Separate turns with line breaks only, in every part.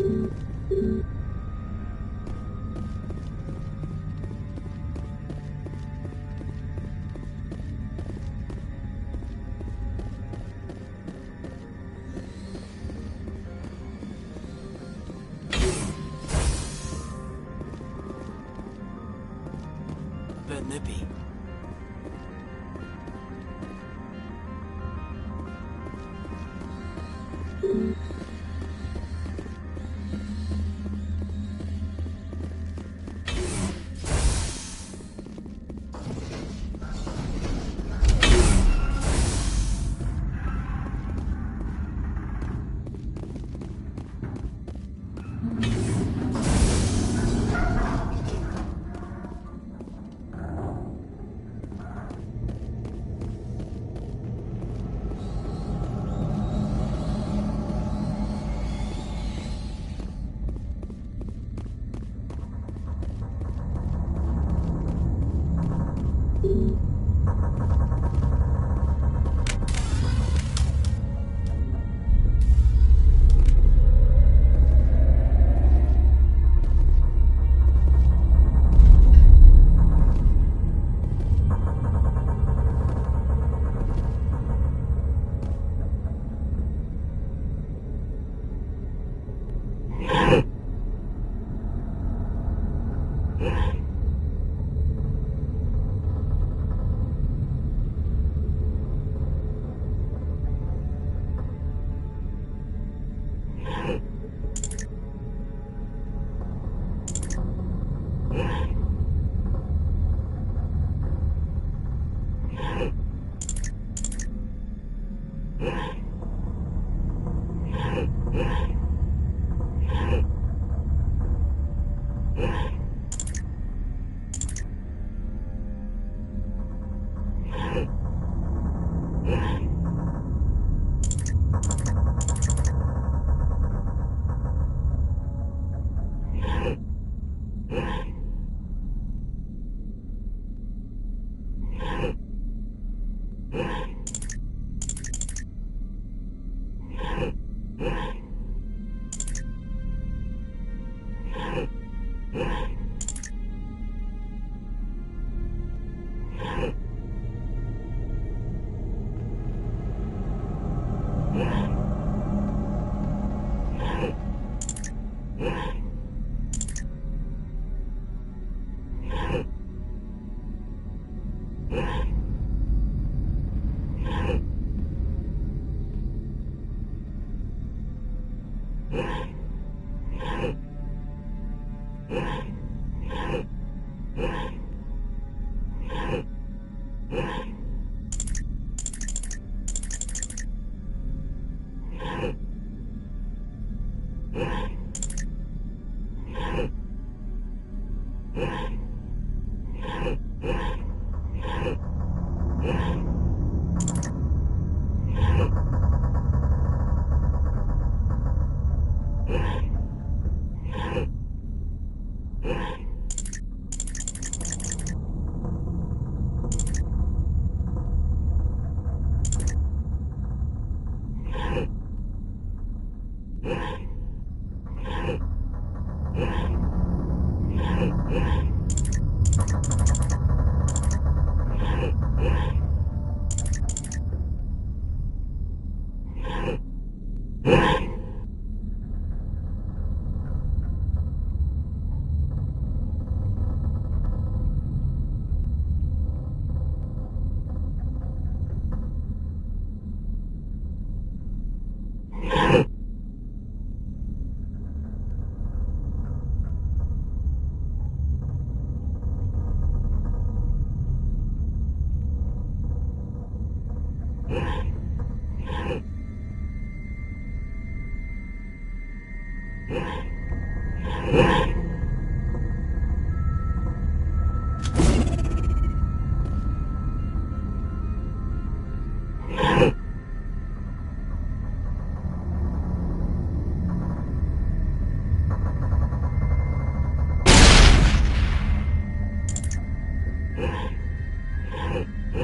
Bit nippy.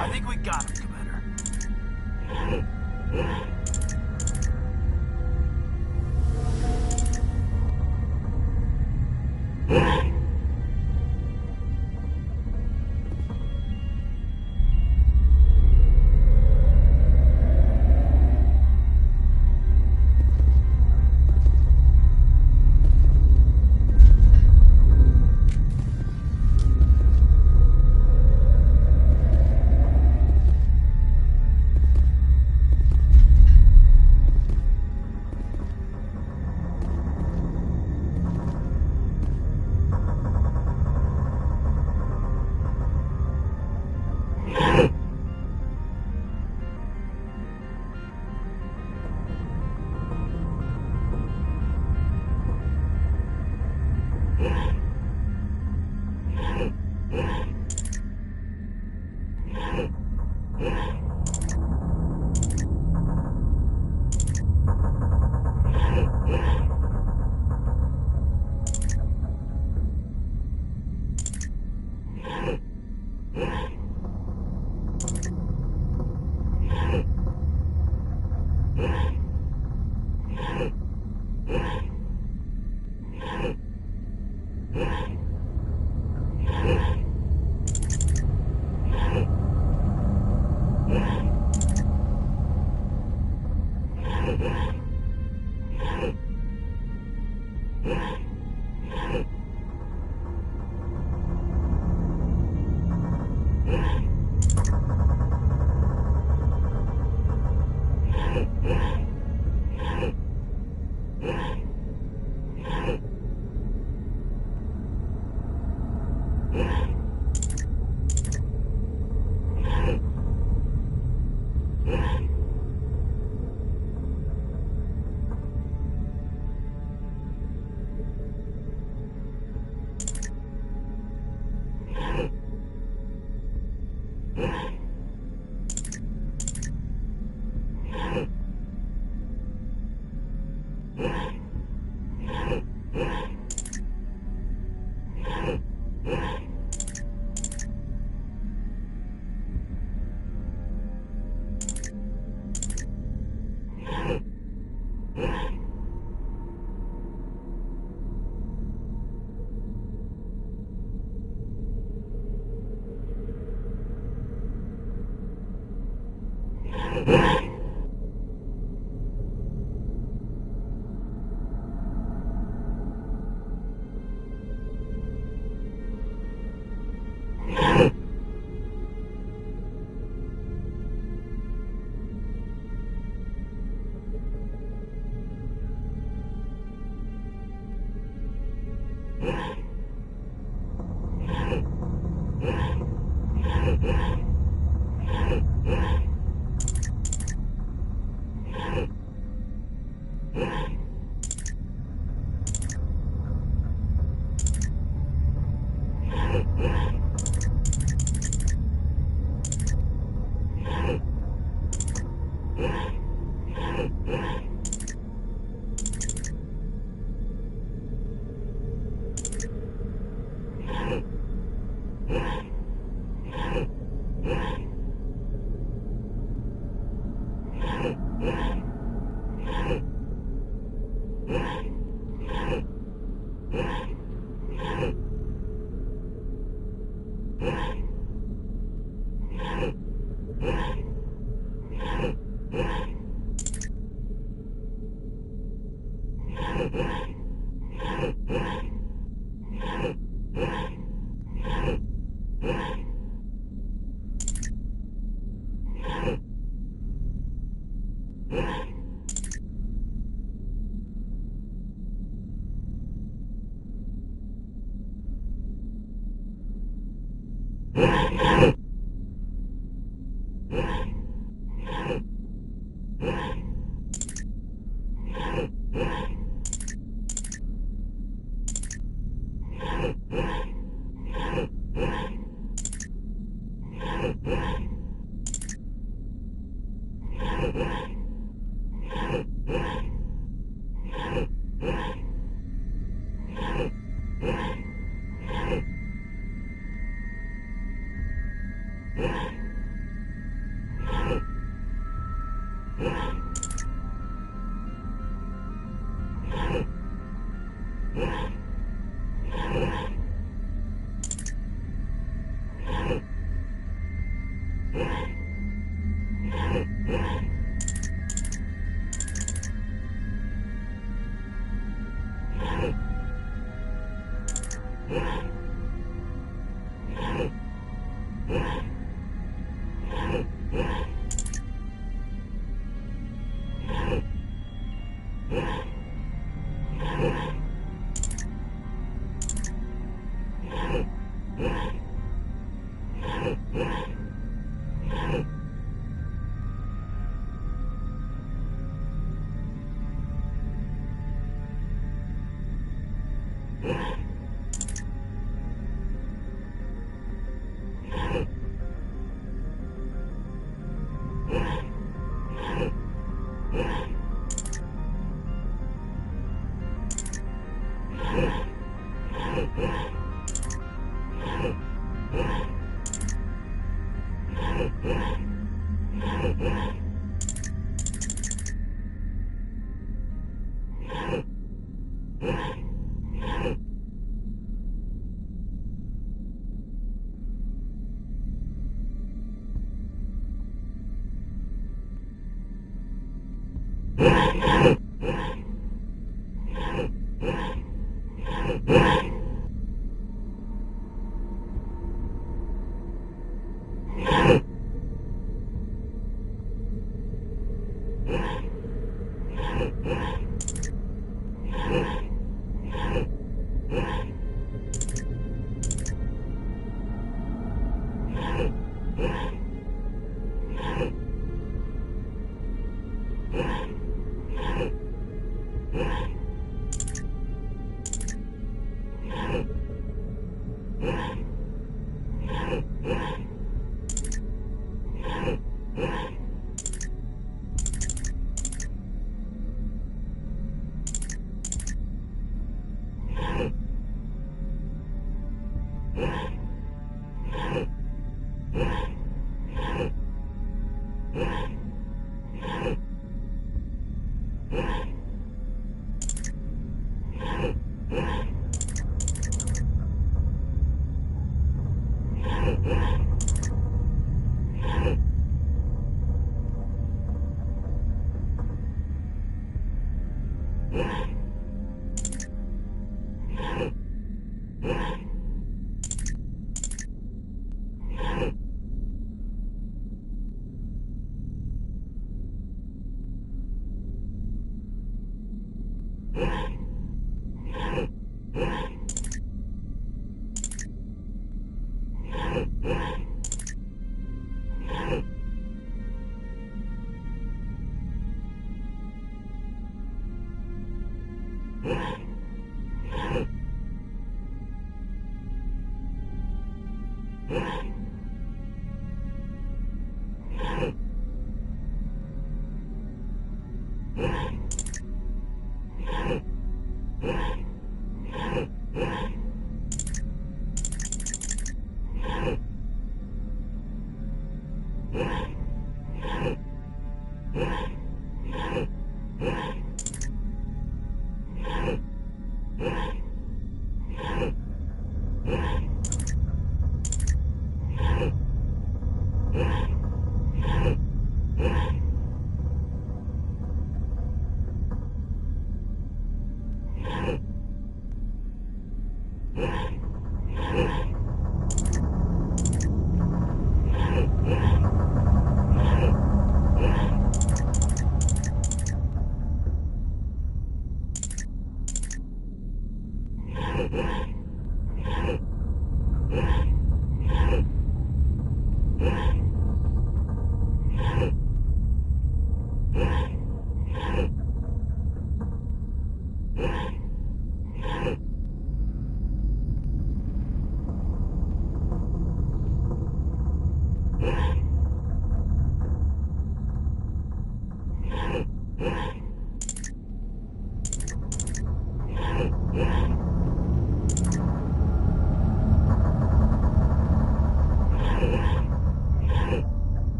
I think we got him, Commander.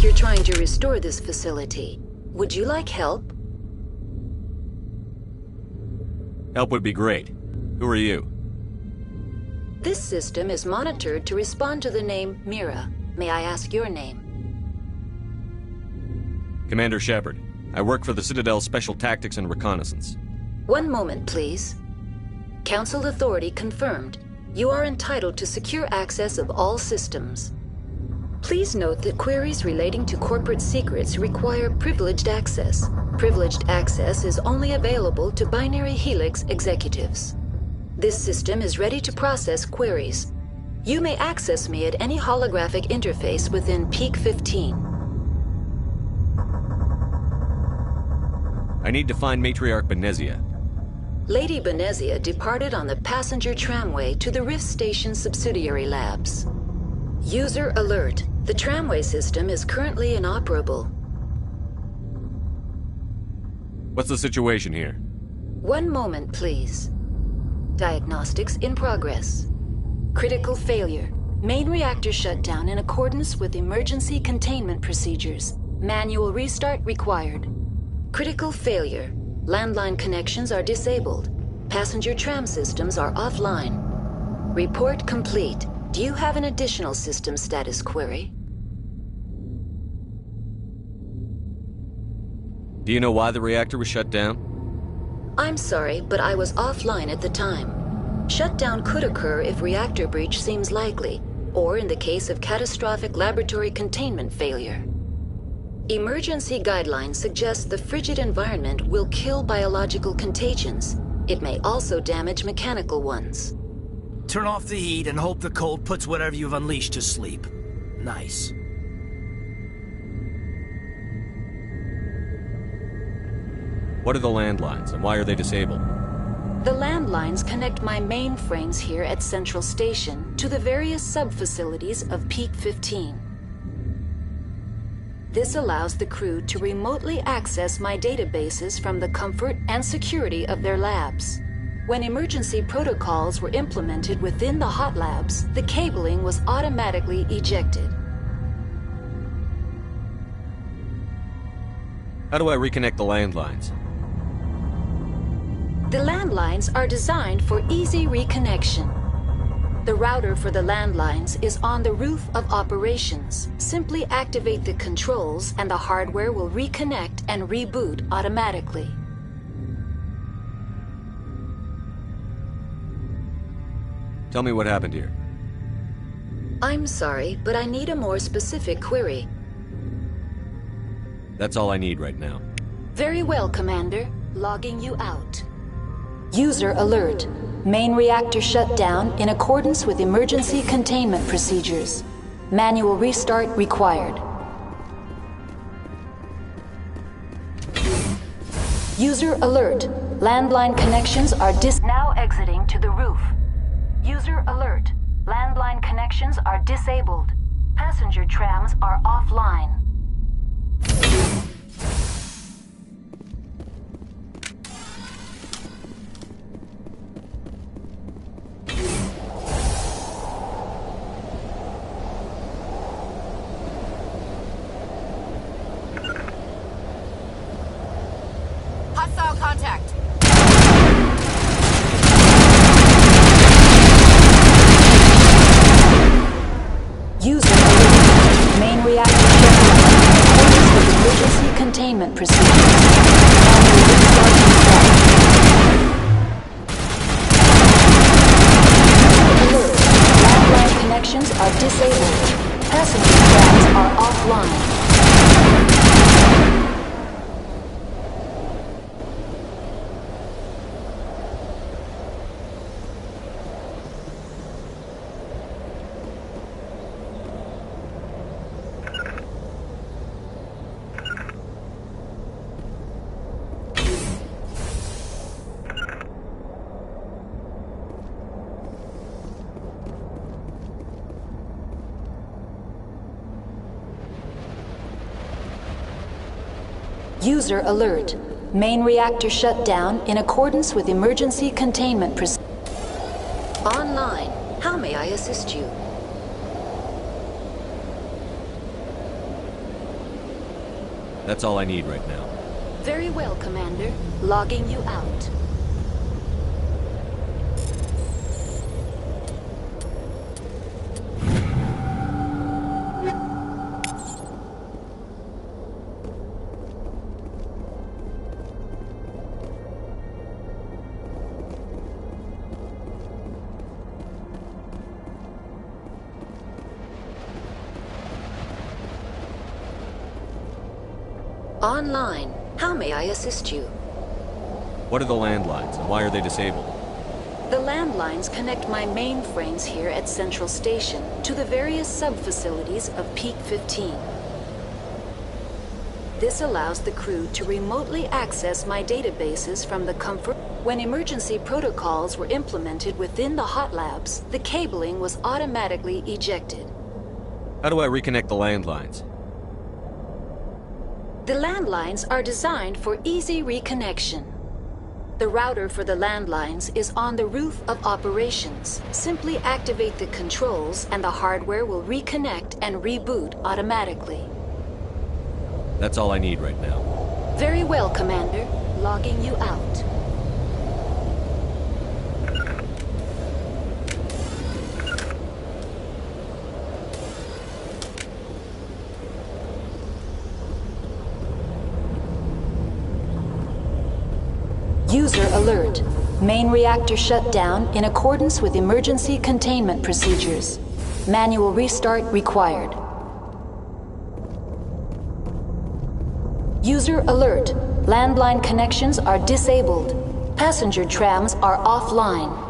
You're trying to restore this facility. Would you like help?
Help would be great. Who are you?
This system is monitored to respond to the name Mira. May I ask your name?
Commander Shepard. I work for the Citadel Special Tactics and Reconnaissance.
One moment, please. Council authority confirmed. You are entitled to secure access of all systems. Please note that queries relating to corporate secrets require privileged access. Privileged access is only available to Binary Helix executives. This system is ready to process queries. You may access me at any holographic interface within Peak 15.
I need to find Matriarch Benezia.
Lady Benezia departed on the passenger tramway to the Rift Station subsidiary labs. User alert. The tramway system is currently inoperable.
What's the situation here?
One moment, please. Diagnostics in progress. Critical failure. Main reactor shut down in accordance with emergency containment procedures. Manual restart required. Critical failure. Landline connections are disabled. Passenger tram systems are offline. Report complete. Do you have an additional system status query?
Do you know why the reactor was shut down?
I'm sorry, but I was offline at the time. Shutdown could occur if reactor breach seems likely, or in the case of catastrophic laboratory containment failure. Emergency guidelines suggest the frigid environment will kill biological contagions. It may also damage mechanical ones.
Turn off the heat and hope the cold puts whatever you've unleashed to sleep. Nice.
What are the landlines, and why are they disabled?
The landlines connect my mainframes here at Central Station to the various sub-facilities of Peak 15. This allows the crew to remotely access my databases from the comfort and security of their labs. When emergency protocols were implemented within the hot labs, the cabling was automatically ejected.
How do I reconnect the landlines?
The landlines are designed for easy reconnection. The router for the landlines is on the roof of operations. Simply activate the controls and the hardware will reconnect and reboot automatically.
Tell me what happened here.
I'm sorry, but I need a more specific query.
That's all I need right now.
Very well, Commander. Logging you out. User alert. Main reactor shut down in accordance with emergency containment procedures. Manual restart required. User alert. Landline connections are now exiting to the roof. User alert. Landline connections are disabled. Passenger trams are offline.
Hostile contact.
User alert. Main reactor shut down in accordance with emergency containment procedures. Manual restart alert. Landline connections are disabled. Passenger trams are offline. User alert. Main reactor shut down in accordance with emergency containment procedures. Online. How may I assist you?
That's all I need right now.
Very well, Commander. Logging you out. Online. How may I assist you?
What are the landlines, and why are they disabled?
The landlines connect my mainframes here at Central Station to the various sub-facilities of Peak 15. This allows the crew to remotely access my databases from the comfort. When emergency protocols were implemented within the hot labs, the cabling was automatically ejected.
How do I reconnect the landlines?
The landlines are designed for easy reconnection. The router for the landlines is on the roof of operations. Simply activate the controls and the hardware will reconnect and reboot automatically.
That's all I need right now.
Very well, Commander. Logging you out. User alert. Main reactor shut down in accordance with emergency containment procedures. Manual restart required. User alert. Landline connections are disabled. Passenger trams are offline.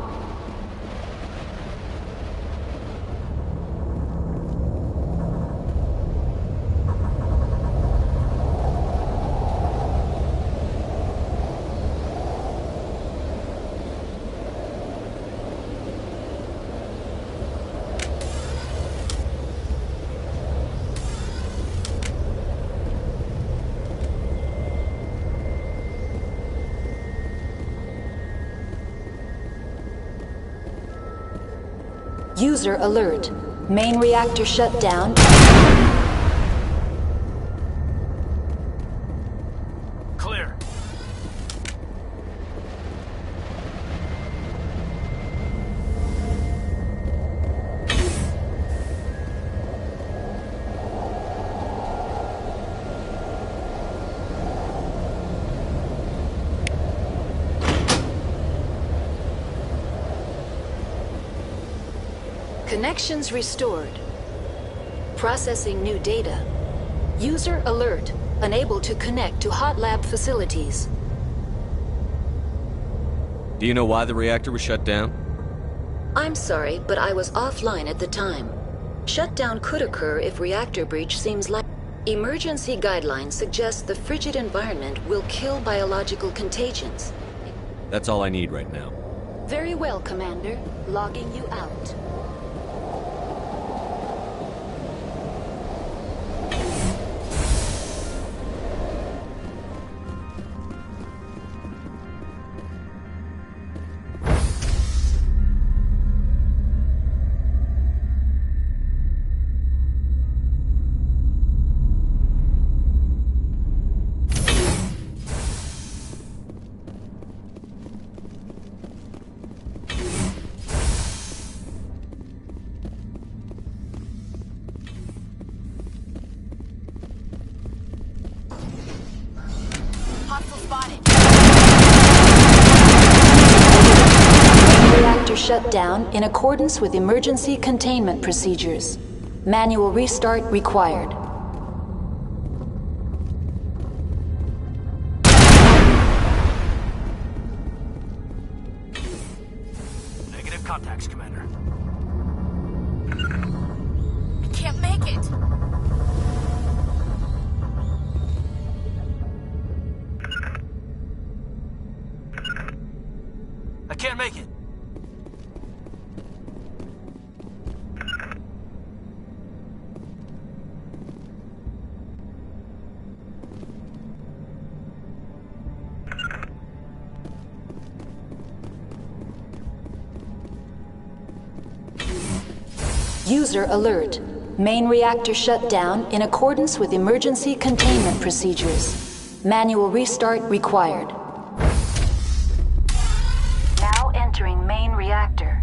User alert. Main reactor shut down.
Clear.
Connections restored. Processing new data. User alert. Unable to connect to hot lab facilities.
Do you know why the reactor was shut down?
I'm sorry, but I was offline at the time. Shutdown could occur if reactor breach seems like... Emergency guidelines suggest the frigid environment will kill biological contagions.
That's all I need right now.
Very well, Commander. Logging you out.
Hostile spotted.
Reactor shut down in accordance with emergency containment procedures. Manual restart required.
Negative contacts, Commander.
I can't make it.
I can't make it.
User alert. Main reactor shut down in accordance with emergency containment procedures. Manual restart required. Now entering main reactor.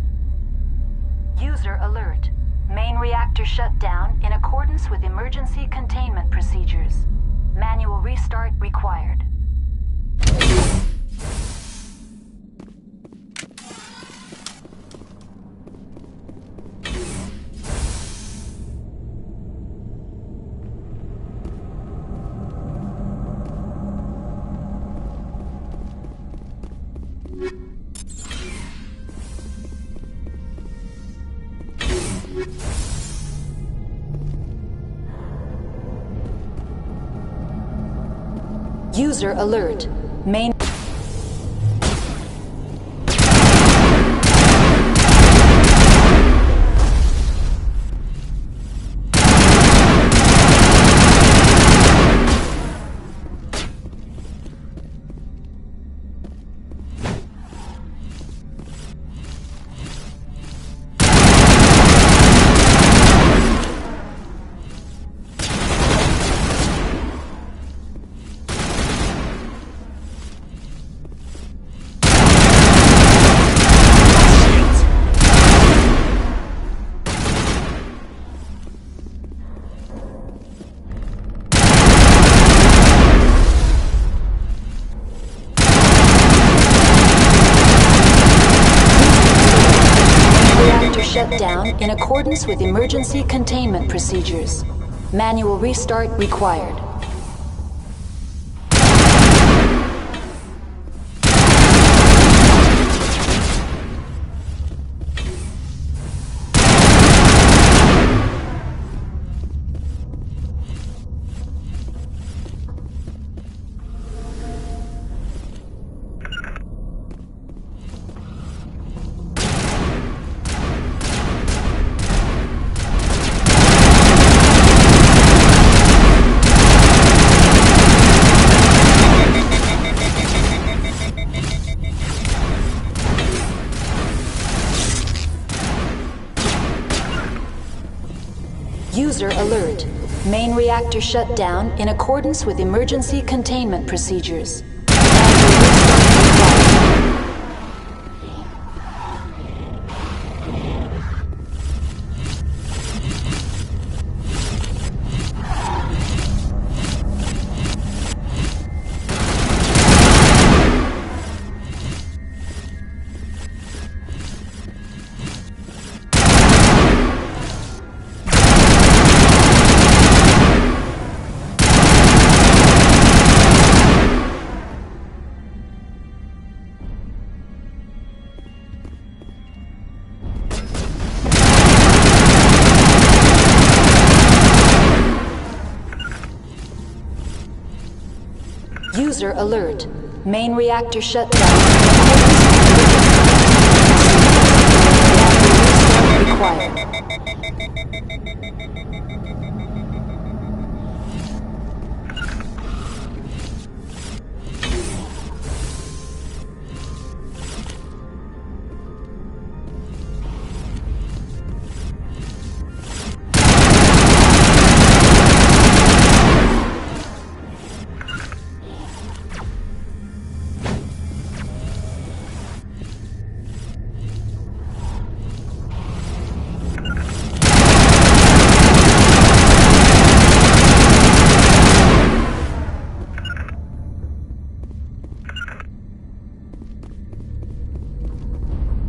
User alert. Main reactor shut down in accordance with emergency containment procedures. Manual restart required. User alert. Main... shut down in accordance with emergency containment procedures. Manual restart required. User alert. Main reactor shut down in accordance with emergency containment procedures. User alert. Main reactor shut down. Required.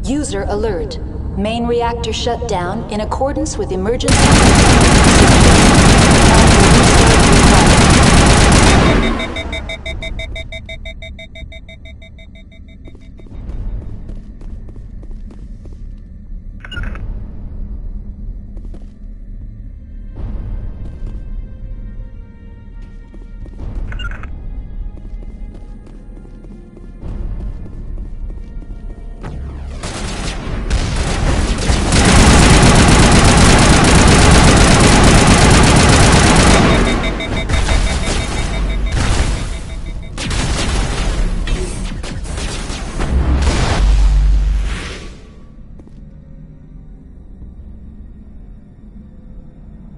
User alert. Main reactor shut down in accordance with emergency.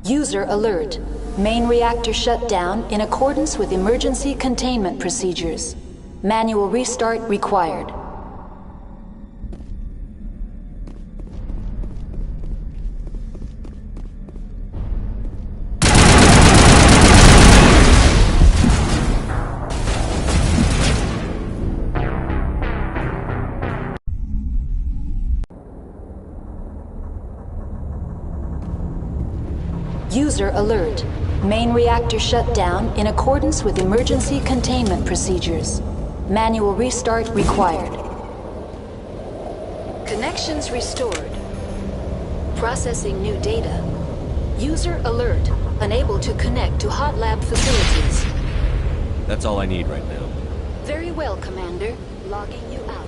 User alert. Main reactor shut down in accordance with emergency containment procedures. Manual restart required. User alert. Main reactor shut down in accordance with emergency containment procedures. Manual restart required. Connections restored. Processing new data. User alert. Unable to connect to hot lab facilities.
That's all I need right now.
Very well, Commander. Logging you out.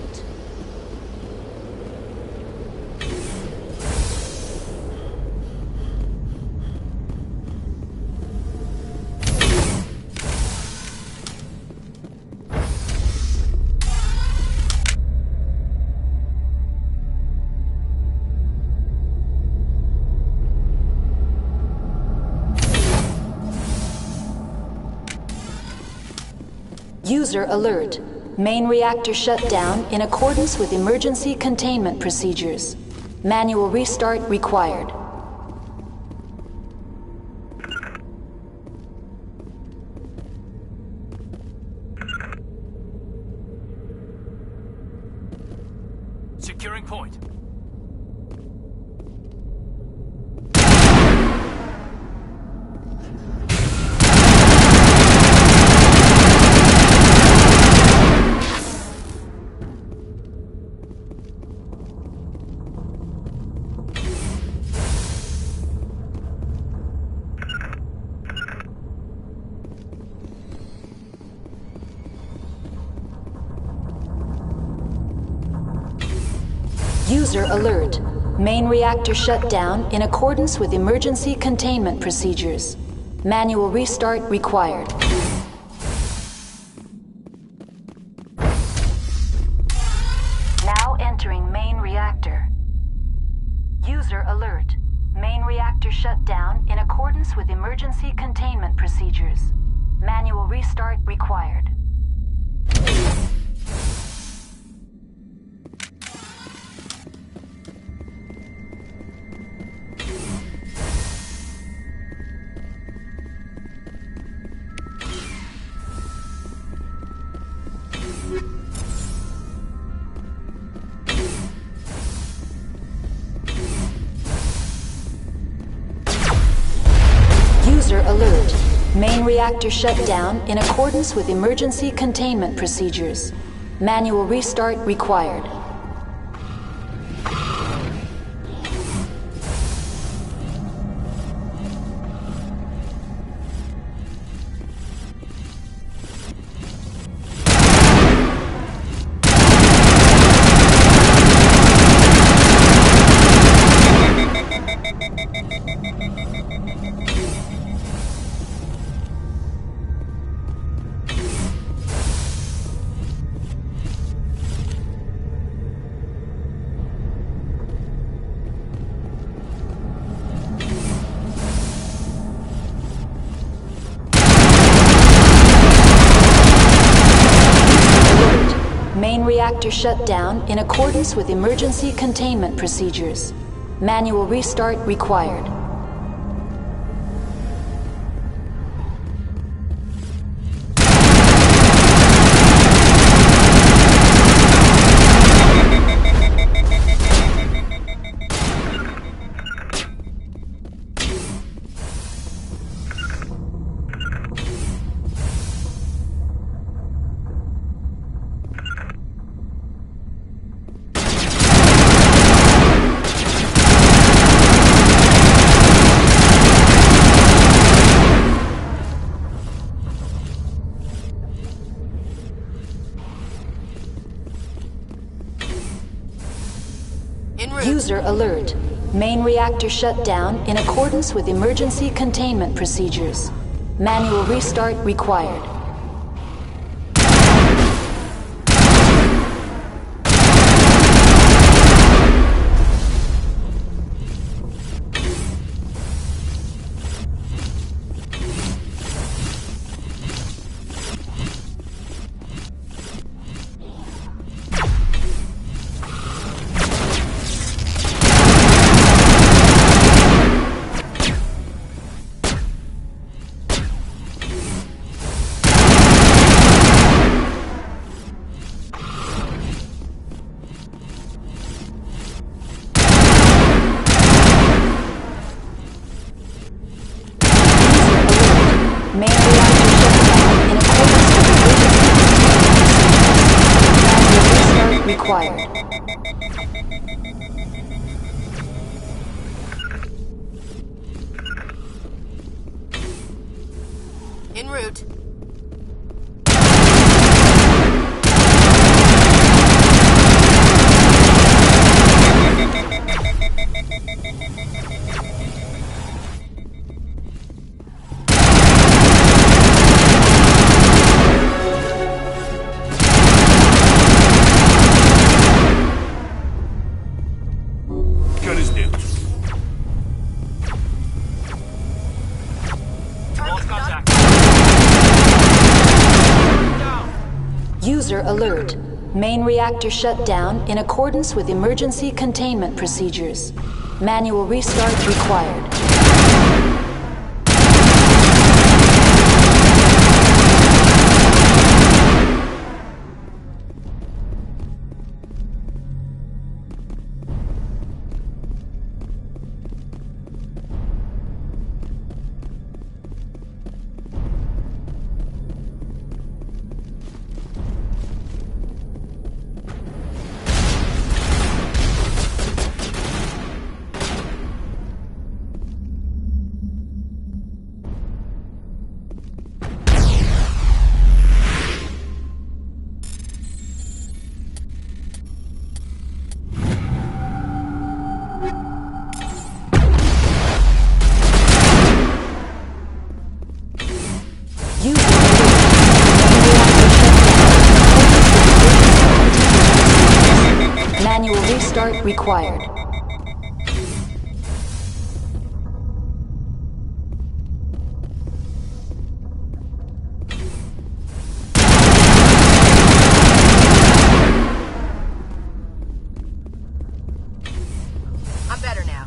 User alert. Main reactor shut down in accordance with emergency containment procedures. Manual restart required.
Securing point.
User alert. Main reactor shut down in accordance with emergency containment procedures. Manual restart required. Now entering main reactor. User alert. Main reactor shut down in accordance with emergency containment procedures. Manual restart required. User alert. Main reactor shut down in accordance with emergency containment procedures. Manual restart required. Main reactor shut down in accordance with emergency containment procedures. Manual restart required. User alert. Main reactor shut down in accordance with emergency containment procedures. Manual restart required. Main reactor shut down in accordance with emergency containment procedures. Manual restart required.
En route.
Gun is new. Lost contact. Down.
User alert. Main reactor shut down in accordance with emergency containment procedures. Manual restart required. restart required.
I'm better now.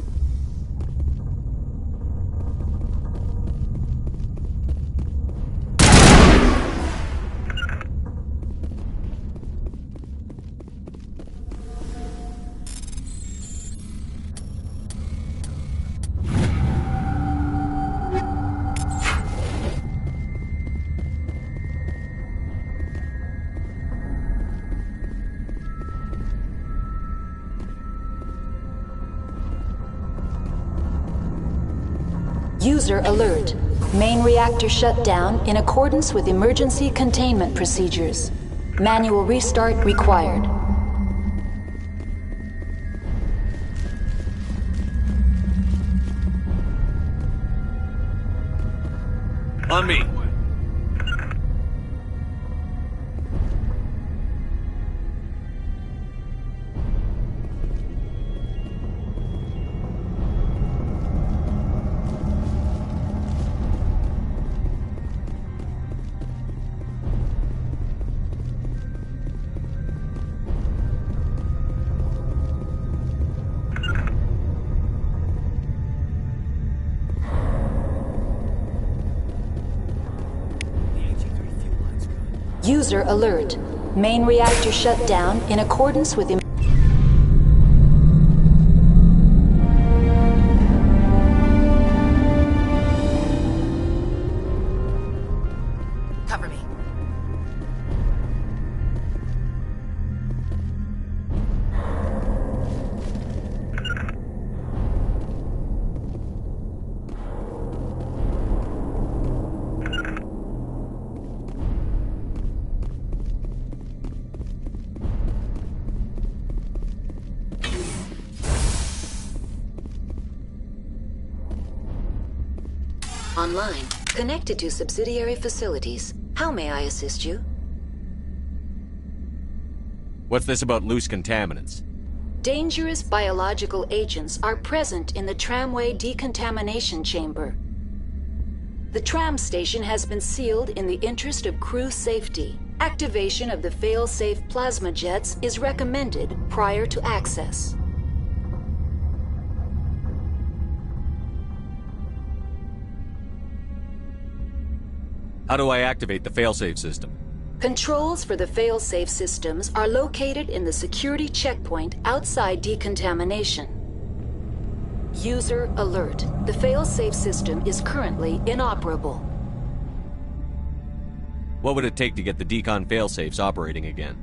User alert. Main reactor shut down in accordance with emergency containment procedures. Manual restart required.
On me.
User alert. Main reactor shut down in accordance with
Cover me.
online, connected to subsidiary facilities. How may I assist you?
What's this about loose contaminants?
Dangerous biological agents are present in the tramway decontamination chamber. The tram station has been sealed in the interest of crew safety. Activation of the fail-safe plasma jets is recommended prior to access.
How do I activate the failsafe system?
Controls for the fail-safe systems are located in the security checkpoint outside decontamination. User alert. The fail-safe system is currently inoperable.
What would it take to get the decon failsafes operating again?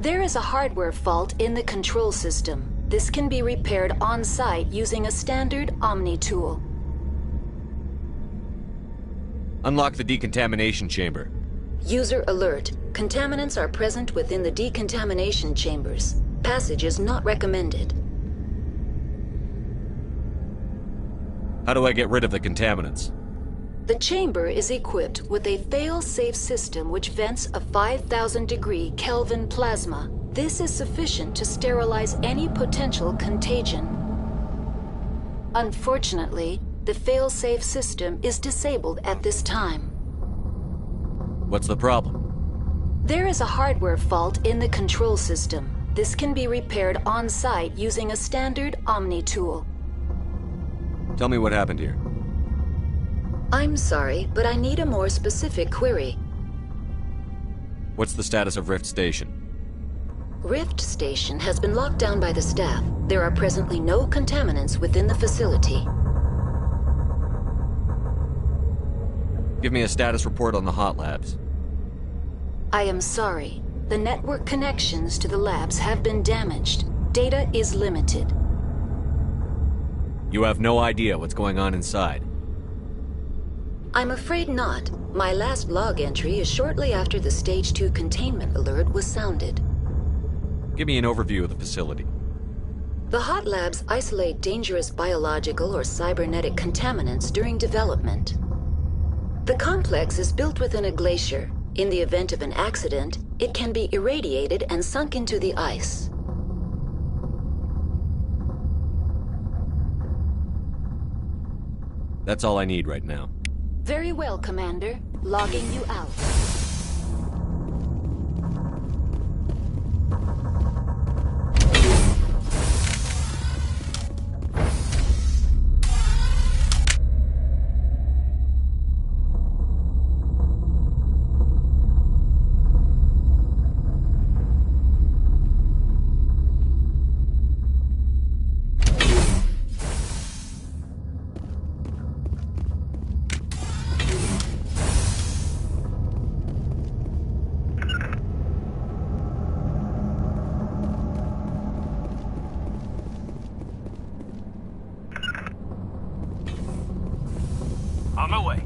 There is a hardware fault in the control system. This can be repaired on-site using a standard Omni tool.
Unlock the decontamination chamber.
User alert. Contaminants are present within the decontamination chambers. Passage is not recommended.
How do I get rid of the contaminants?
The chamber is equipped with a fail-safe system which vents a 5,000-degree Kelvin plasma. This is sufficient to sterilize any potential contagion. Unfortunately, the fail-safe system is disabled at this time.
What's the problem?
There is a hardware fault in the control system. This can be repaired on-site using a standard Omni tool.
Tell me what happened here.
I'm sorry, but I need a more specific query.
What's the status of Rift Station?
Rift Station has been locked down by the staff. There are presently no contaminants within the facility.
Give me a status report on the hot labs.
I am sorry. The network connections to the labs have been damaged. Data is limited.
You have no idea what's going on inside.
I'm afraid not. My last log entry is shortly after the Stage 2 containment alert was sounded.
Give me an overview of the facility.
The hot labs isolate dangerous biological or cybernetic contaminants during development. The complex is built within a glacier. In the event of an accident, it can be irradiated and sunk into the ice.
That's all I need right now.
Very well, Commander. Logging you out.
On my way.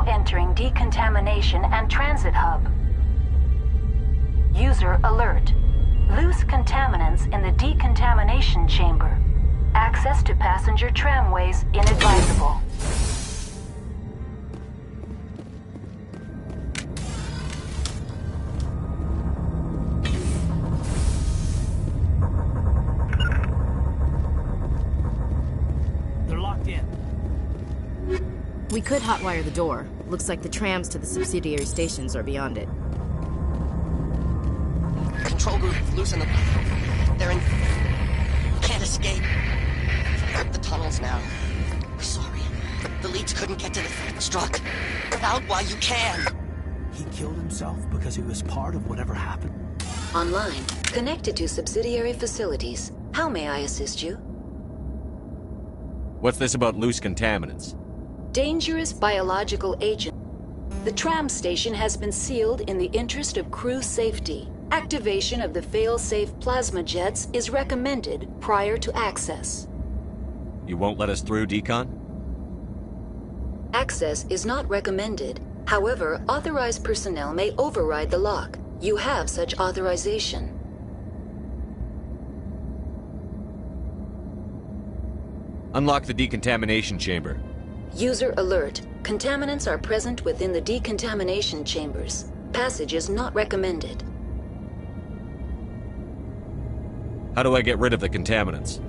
Entering decontamination and transit hub. User alert. Loose contaminants in the decontamination chamber. Access to passenger tramways inadvisable.
They're locked in.
We could hotwire the door. Looks like the trams to the subsidiary stations are beyond it.
Control group, loosen them. They're in... Can't escape. Rip the tunnels now. We're sorry. The leads couldn't get to the struck. Get out while you can.
He killed himself because he was part of whatever happened.
Online. Connected to subsidiary facilities. How may I assist you?
What's this about loose contaminants?
Dangerous biological agent. The tram station has been sealed in the interest of crew safety. Activation of the fail-safe plasma jets is recommended prior to access.
You won't let us through, Decon?
Access is not recommended. However, authorized personnel may override the lock. You have such authorization.
Unlock the decontamination chamber.
User alert. Contaminants are present within the decontamination chambers. Passage is not recommended.
How do I get rid of the contaminants?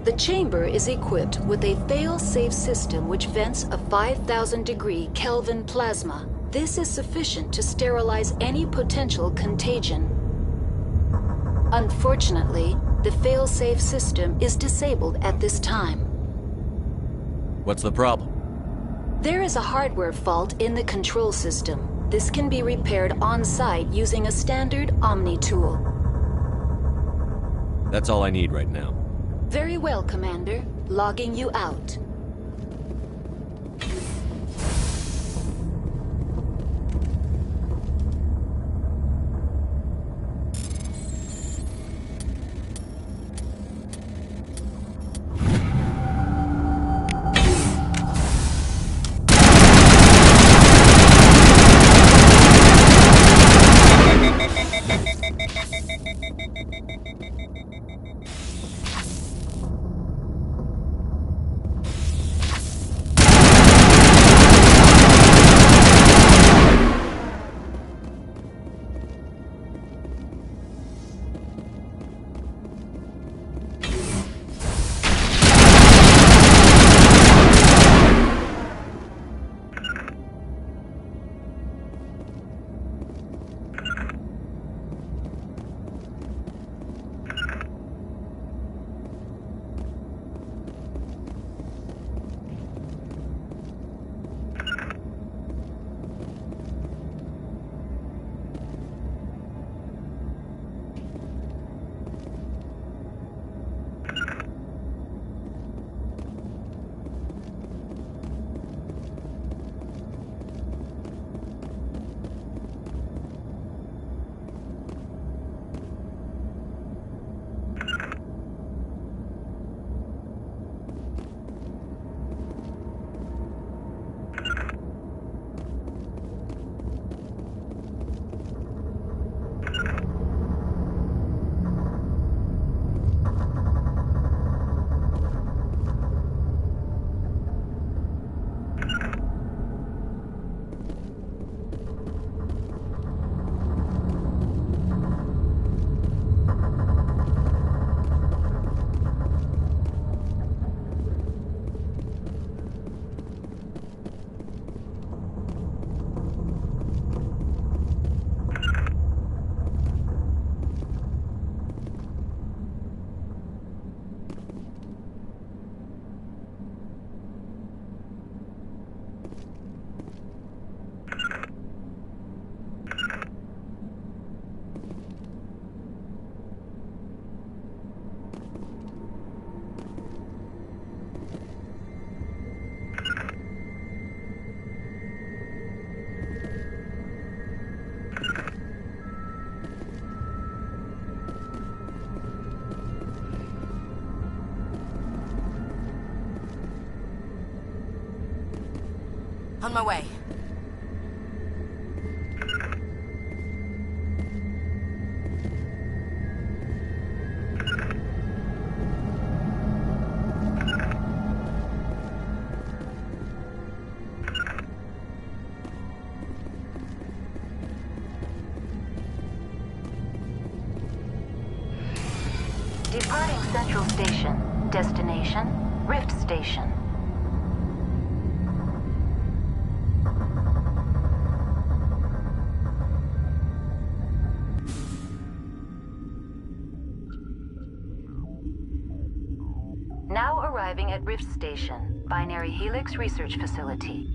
The chamber is equipped with a fail-safe system which vents a 5,000-degree Kelvin plasma. This is sufficient to sterilize any potential contagion. Unfortunately, the fail-safe system is disabled at this time.
What's the problem?
There is a hardware fault in the control system. This can be repaired on-site using a standard Omni tool.
That's all I need right now.
Very well, Commander. Logging you out.
On my way.
Departing Central Station. Destination, Rift Station. Now arriving at Rift Station, Binary Helix Research Facility.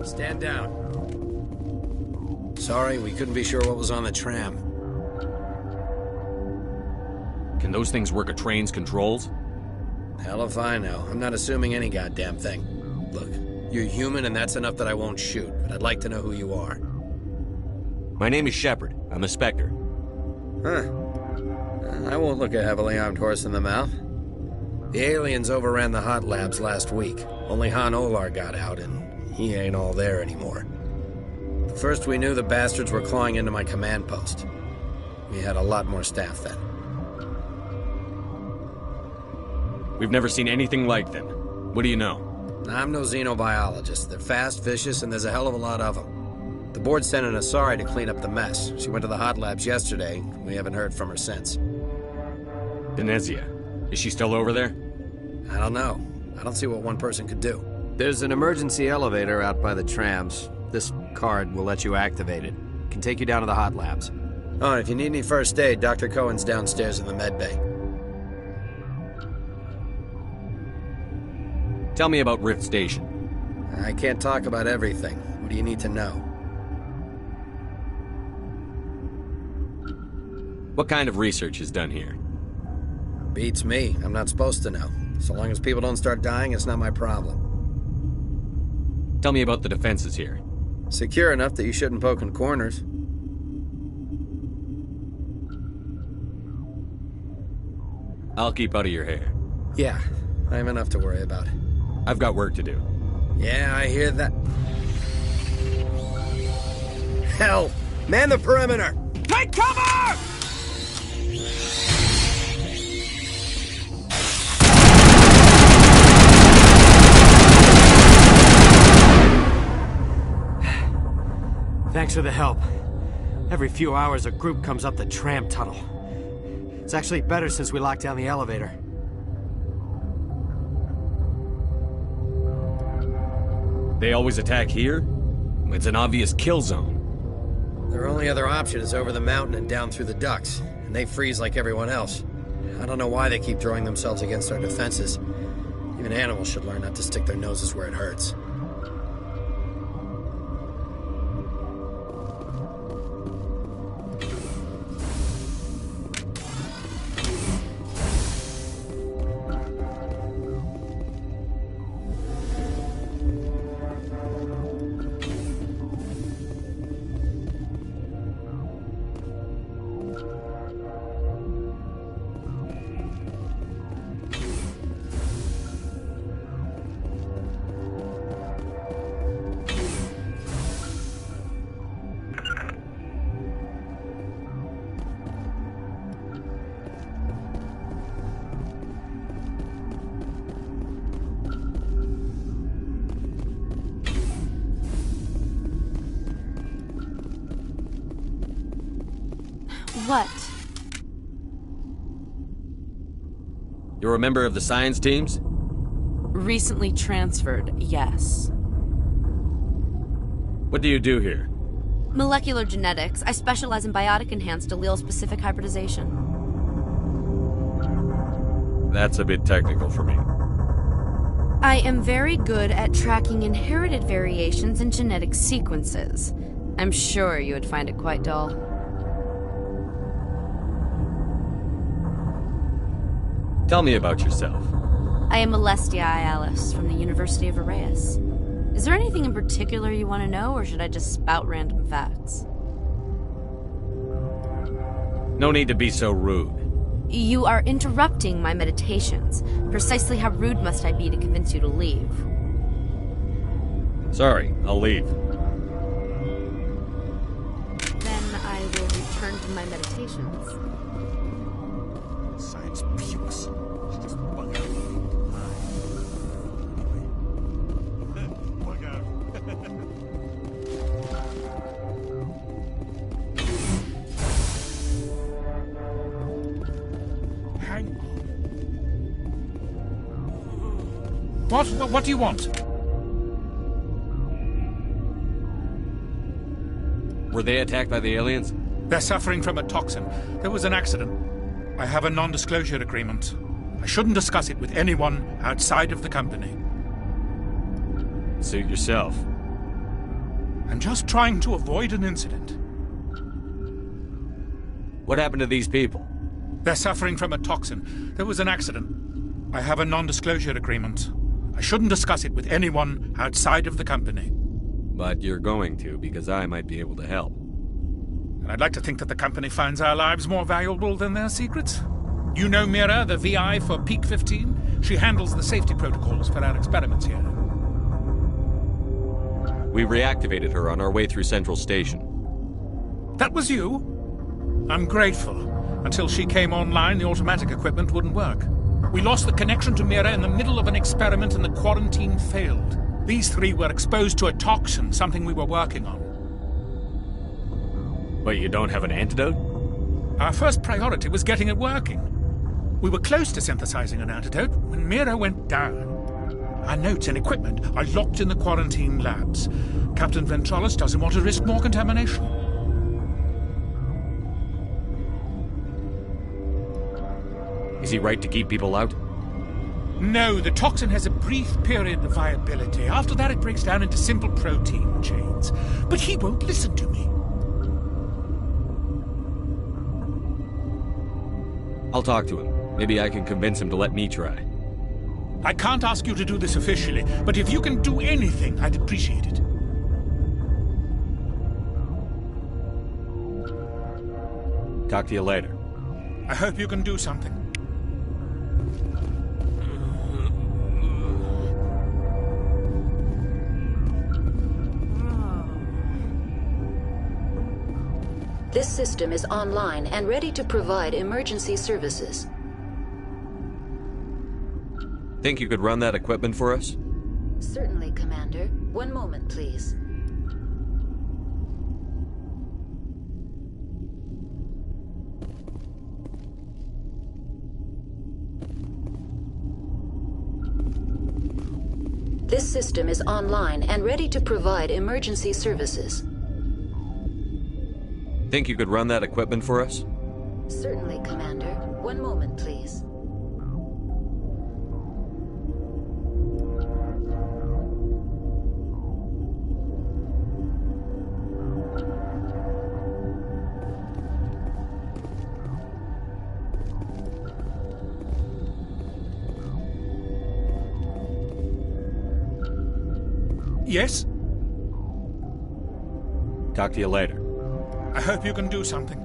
Stand down. Sorry, we couldn't be sure what was on the tram.
Can those things work a train's controls?
Hell if I know. I'm not assuming any goddamn thing. Look, you're human and that's enough that I won't shoot, but I'd like to know who you are.
My name is Shepard. I'm a Spectre.
Huh. I won't look a heavily armed horse in the mouth. The aliens overran the hot labs last week. Only Han Olar got out, and he ain't all there anymore. First we knew the bastards were clawing into my command post. We had a lot more staff then.
We've never seen anything like them. What do you know?
I'm no xenobiologist. They're fast, vicious, and there's a hell of a lot of them. The board sent an Asari to clean up the mess. She went to the hot labs yesterday. We haven't heard from her since.
Denezia. Is she still over there?
I don't know. I don't see what one person could do. There's an emergency elevator out by the trams. This card will let you activate it. Can take you down to the hot labs. Oh, and if you need any first aid, Dr. Cohen's downstairs in the med bay.
Tell me about Rift Station.
I can't talk about everything. What do you need to know?
What kind of research is done here?
Beats me. I'm not supposed to know. So long as people don't start dying, it's not my problem.
Tell me about the defenses here.
Secure enough that you shouldn't poke in corners.
I'll keep out of your hair.
Yeah, I have enough to worry about.
I've got work to do.
Yeah, I hear that. Hell! Man the perimeter!
Take cover!
Thanks for the help. Every few hours, a group comes up the tram tunnel. It's actually better since we locked down the elevator.
They always attack here? It's an obvious kill zone.
Their only other option is over the mountain and down through the ducts, and they freeze like everyone else. I don't know why they keep throwing themselves against our defenses. Even animals should learn not to stick their noses where it hurts.
What?
You're a member of the science teams?
Recently transferred, yes.
What do you do here?
Molecular genetics. I specialize in biotic-enhanced allele-specific hybridization.
That's a bit technical for me.
I am very good at tracking inherited variations in genetic sequences. I'm sure you would find it quite dull.
Tell me about yourself.
I am Alestia Alice from the University of Arraeus. Is there anything in particular you want to know, or should I just spout random facts?
No need to be so rude.
You are interrupting my meditations. Precisely how rude must I be to convince you to leave?
Sorry, I'll leave.
Then I will return to my meditations.
Science pukes. Just bug out. Bug out. Hang on. What do you want?
Were they attacked by the aliens?
They're suffering from a toxin. There was an accident. I have a non-disclosure agreement. I shouldn't discuss it with anyone outside of the company.
Suit yourself.
I'm just trying to avoid an incident.
What happened to these people?
They're suffering from a toxin. There was an accident. I have a non-disclosure agreement. I shouldn't discuss it with anyone outside of the company.
But you're going to, because I might be able to help.
And I'd like to think that the company finds our lives more valuable than their secrets. You know Mira, the VI for Peak 15? She handles the safety protocols for our experiments here.
We reactivated her on our way through Central Station.
That was you? I'm grateful. Until she came online, the automatic equipment wouldn't work. We lost the connection to Mira in the middle of an experiment and the quarantine failed. These three were exposed to a toxin, something we were working on.
But you don't have an antidote?
Our first priority was getting it working. We were close to synthesizing an antidote when Mira went down. Our notes and equipment are locked in the quarantine labs. Captain Ventralis doesn't want to risk more contamination.
Is he right to keep people out?
No, the toxin has a brief period of viability. After that, it breaks down into simple protein chains. But he won't listen to me.
I'll talk to him. Maybe I can convince him to let me try.
I can't ask you to do this officially, but if you can do anything, I'd appreciate it.
Talk to you later.
I hope you can do something.
This system is online and ready to provide emergency services.
Think you could run that equipment for us?
Certainly, Commander. One moment, please. This system is online and ready to provide emergency services.
Think you could run that equipment for us?
Certainly, Commander. One moment, please.
Yes?
Talk to you later.
I hope you can do something.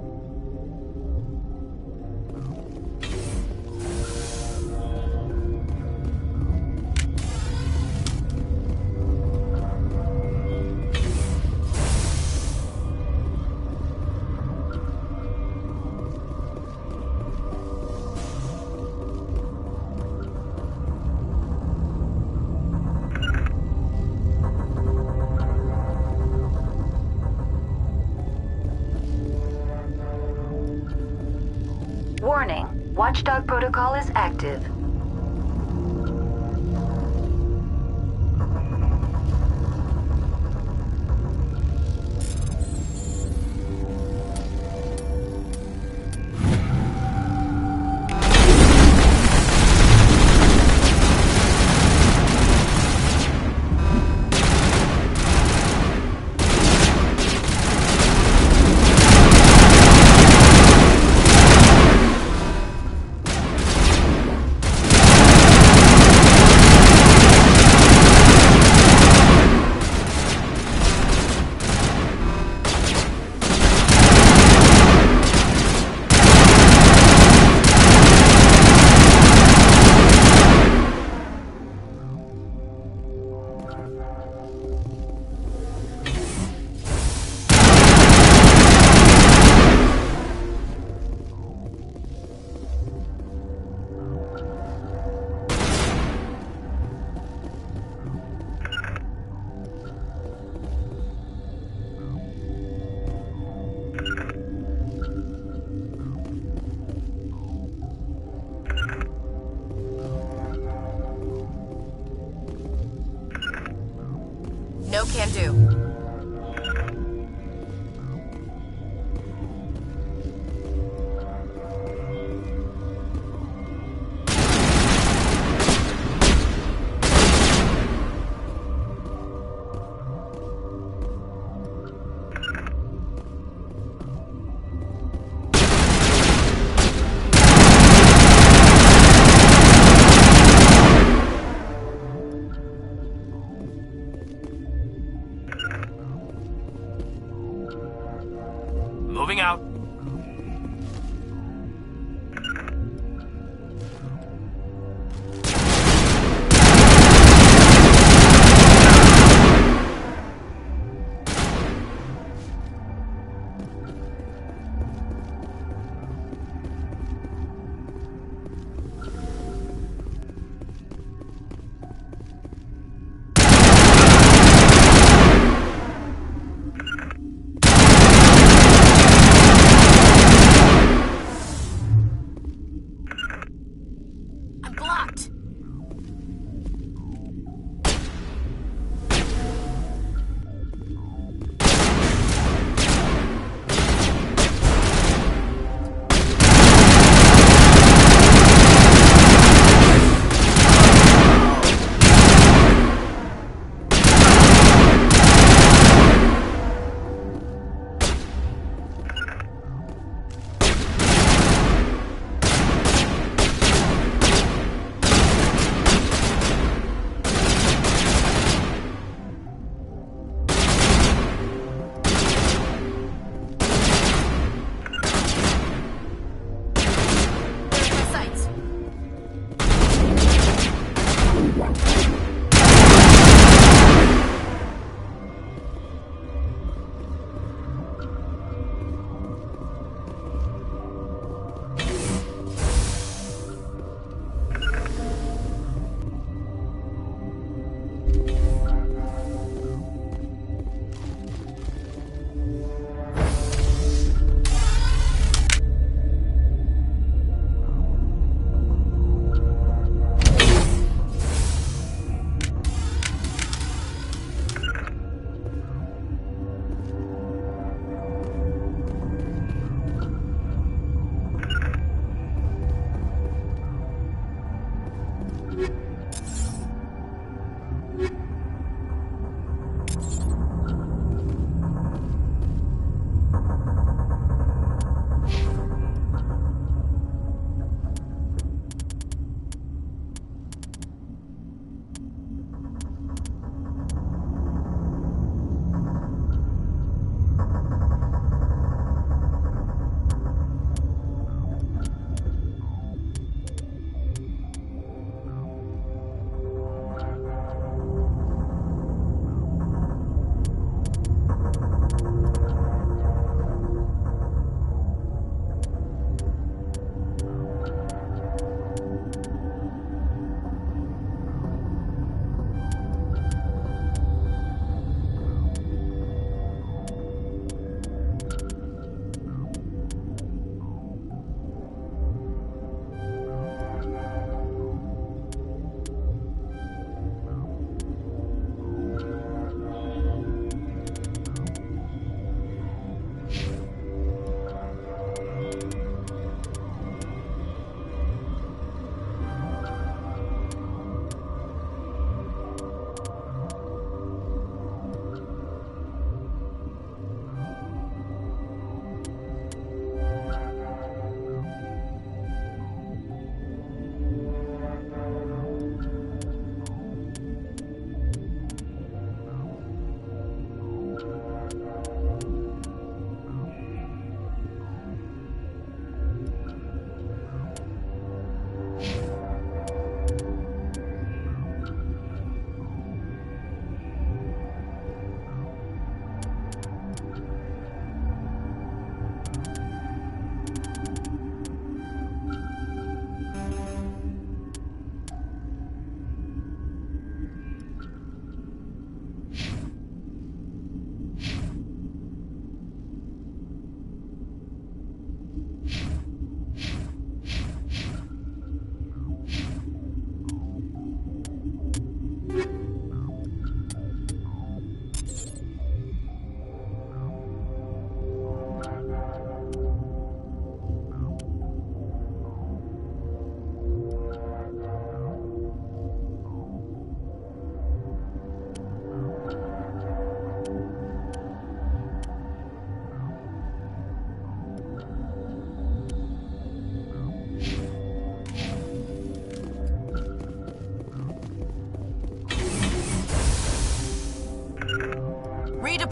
Warning. Watchdog protocol is active.
No can do.
Moving out.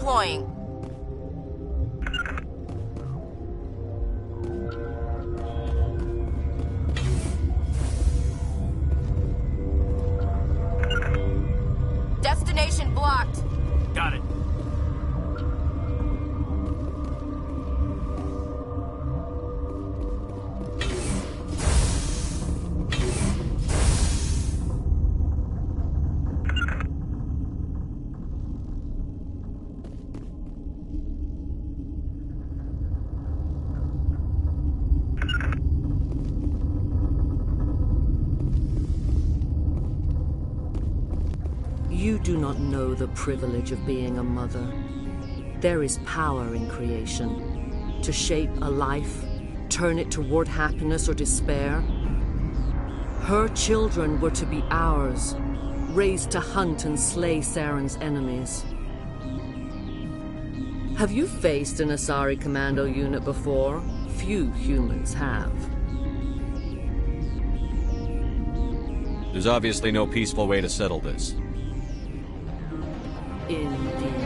Deploying. Destination blocked.
Got it.
You do not know the privilege of being a mother. There is power in creation. To shape a life, turn it toward happiness or despair. Her children were to be ours, raised to hunt and slay Saren's enemies. Have you faced an Asari commando unit before? Few humans have.
There's obviously no peaceful way to settle this.
Indeed.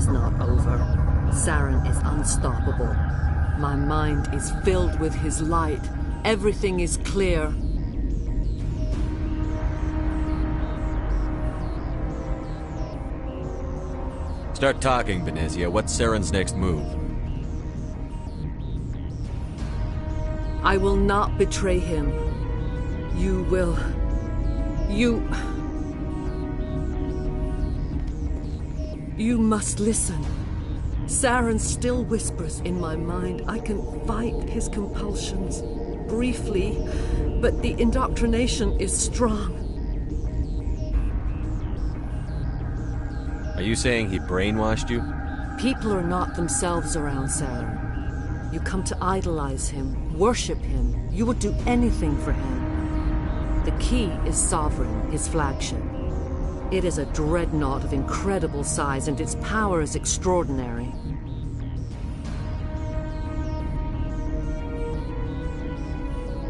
is not over. Saren is unstoppable. My mind is filled with his light. Everything is clear.
Start talking, Benezia. What's Saren's next move?
I will not betray him. You will... You must listen. Saren still whispers in my mind. I can fight his compulsions. Briefly, but the indoctrination is strong.
Are you saying he brainwashed you?
People are not themselves around Saren. You come to idolize him, worship him. You would do anything for him. The key is Sovereign, his flagship. It is a dreadnought of incredible size, and its power is extraordinary.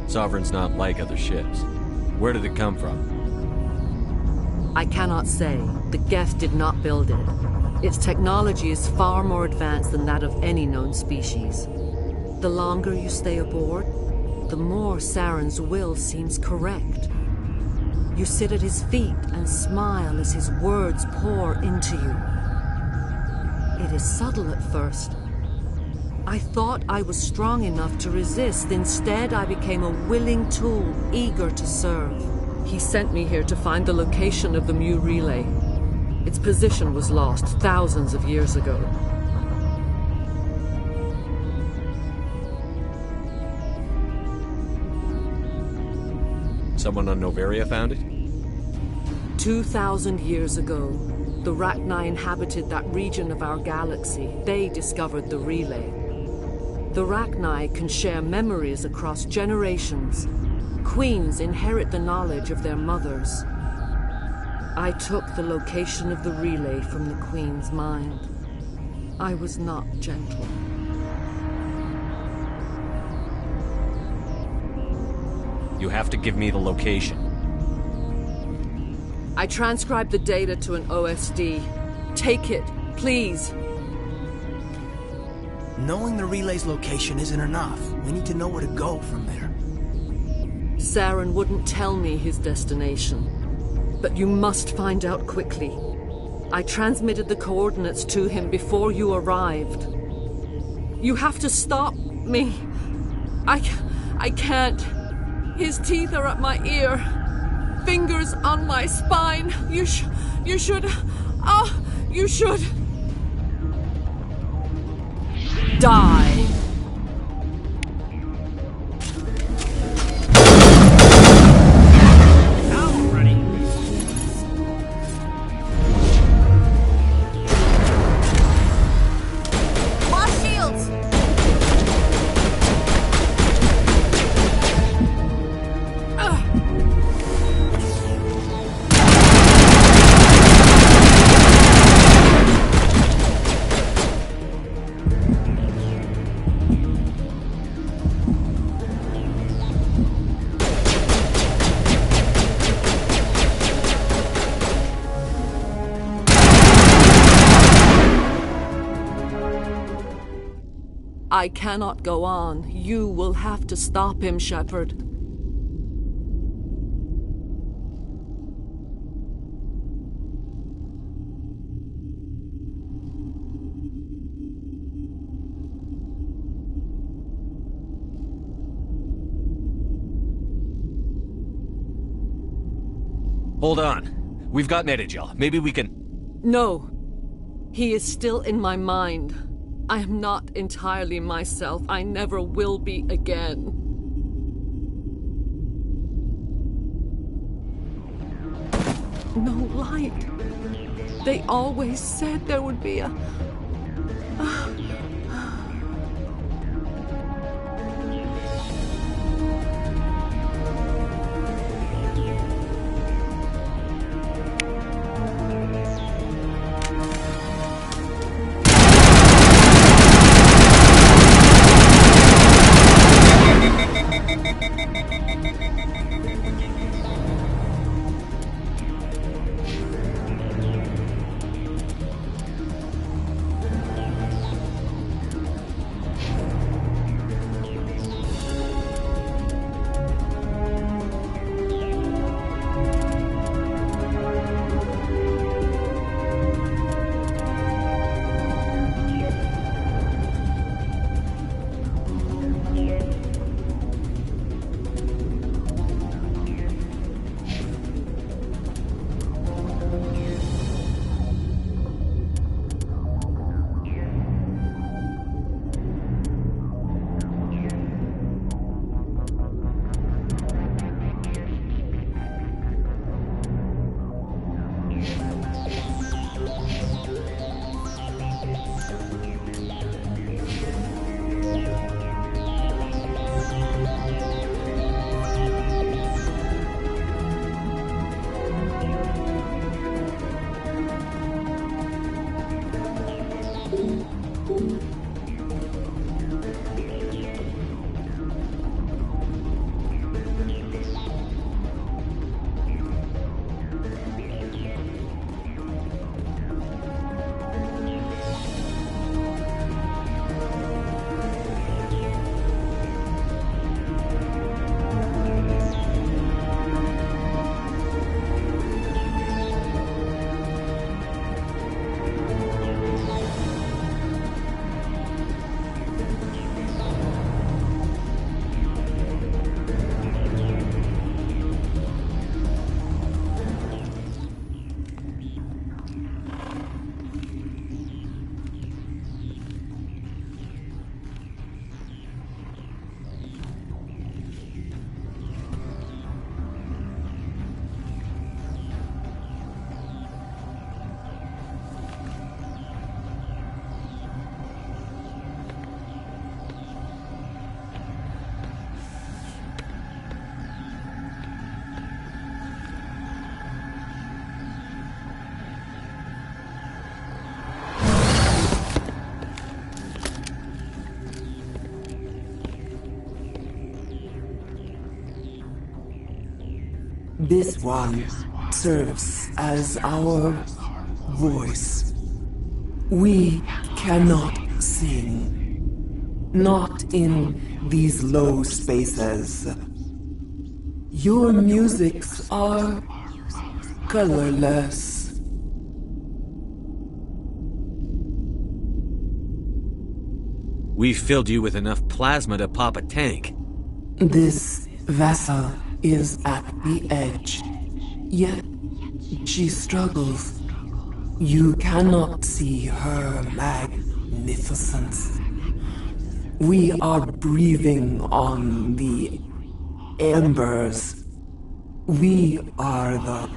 Sovereign's not like other ships. Where did it come from?
I cannot say. The Geth did not build it. Its technology is far more advanced than that of any known species. The longer you stay aboard, the more Saren's will seems correct. You sit at his feet and smile as his words pour into you. It is subtle at first. I thought I was strong enough to resist. Instead, I became a willing tool, eager to serve. He sent me here to find the location of the Mu relay. Its position was lost thousands of years ago.
Someone on Noveria found it?
2,000 years ago, the Rachni inhabited that region of our galaxy. They discovered the relay. The Rachni can share memories across generations. Queens inherit the knowledge of their mothers. I took the location of the relay from the Queen's mind. I was not gentle.
You have to give me the location.
I transcribed the data to an OSD. Take it, please.
Knowing the relay's location isn't enough. We need to know where to go from there.
Saren wouldn't tell me his destination. But you must find out quickly. I transmitted the coordinates to him before you arrived. You have to stop me. I can't. His teeth are at my ear. Fingers on my spine. You should... you should... die. I cannot go on. You will have to stop him, Shepard.
Hold on. We've got Metagel. Maybe we can...
No. He is still in my mind. I am not entirely myself. I never will be again. No light. They always said there would be a...
This one serves as our voice. We cannot sing. Not in these low spaces. Your musics are colorless.
We filled you with enough plasma to pop a tank.
This vessel is at the edge, yet she struggles. You cannot see her magnificence. We are breathing on the embers. We are the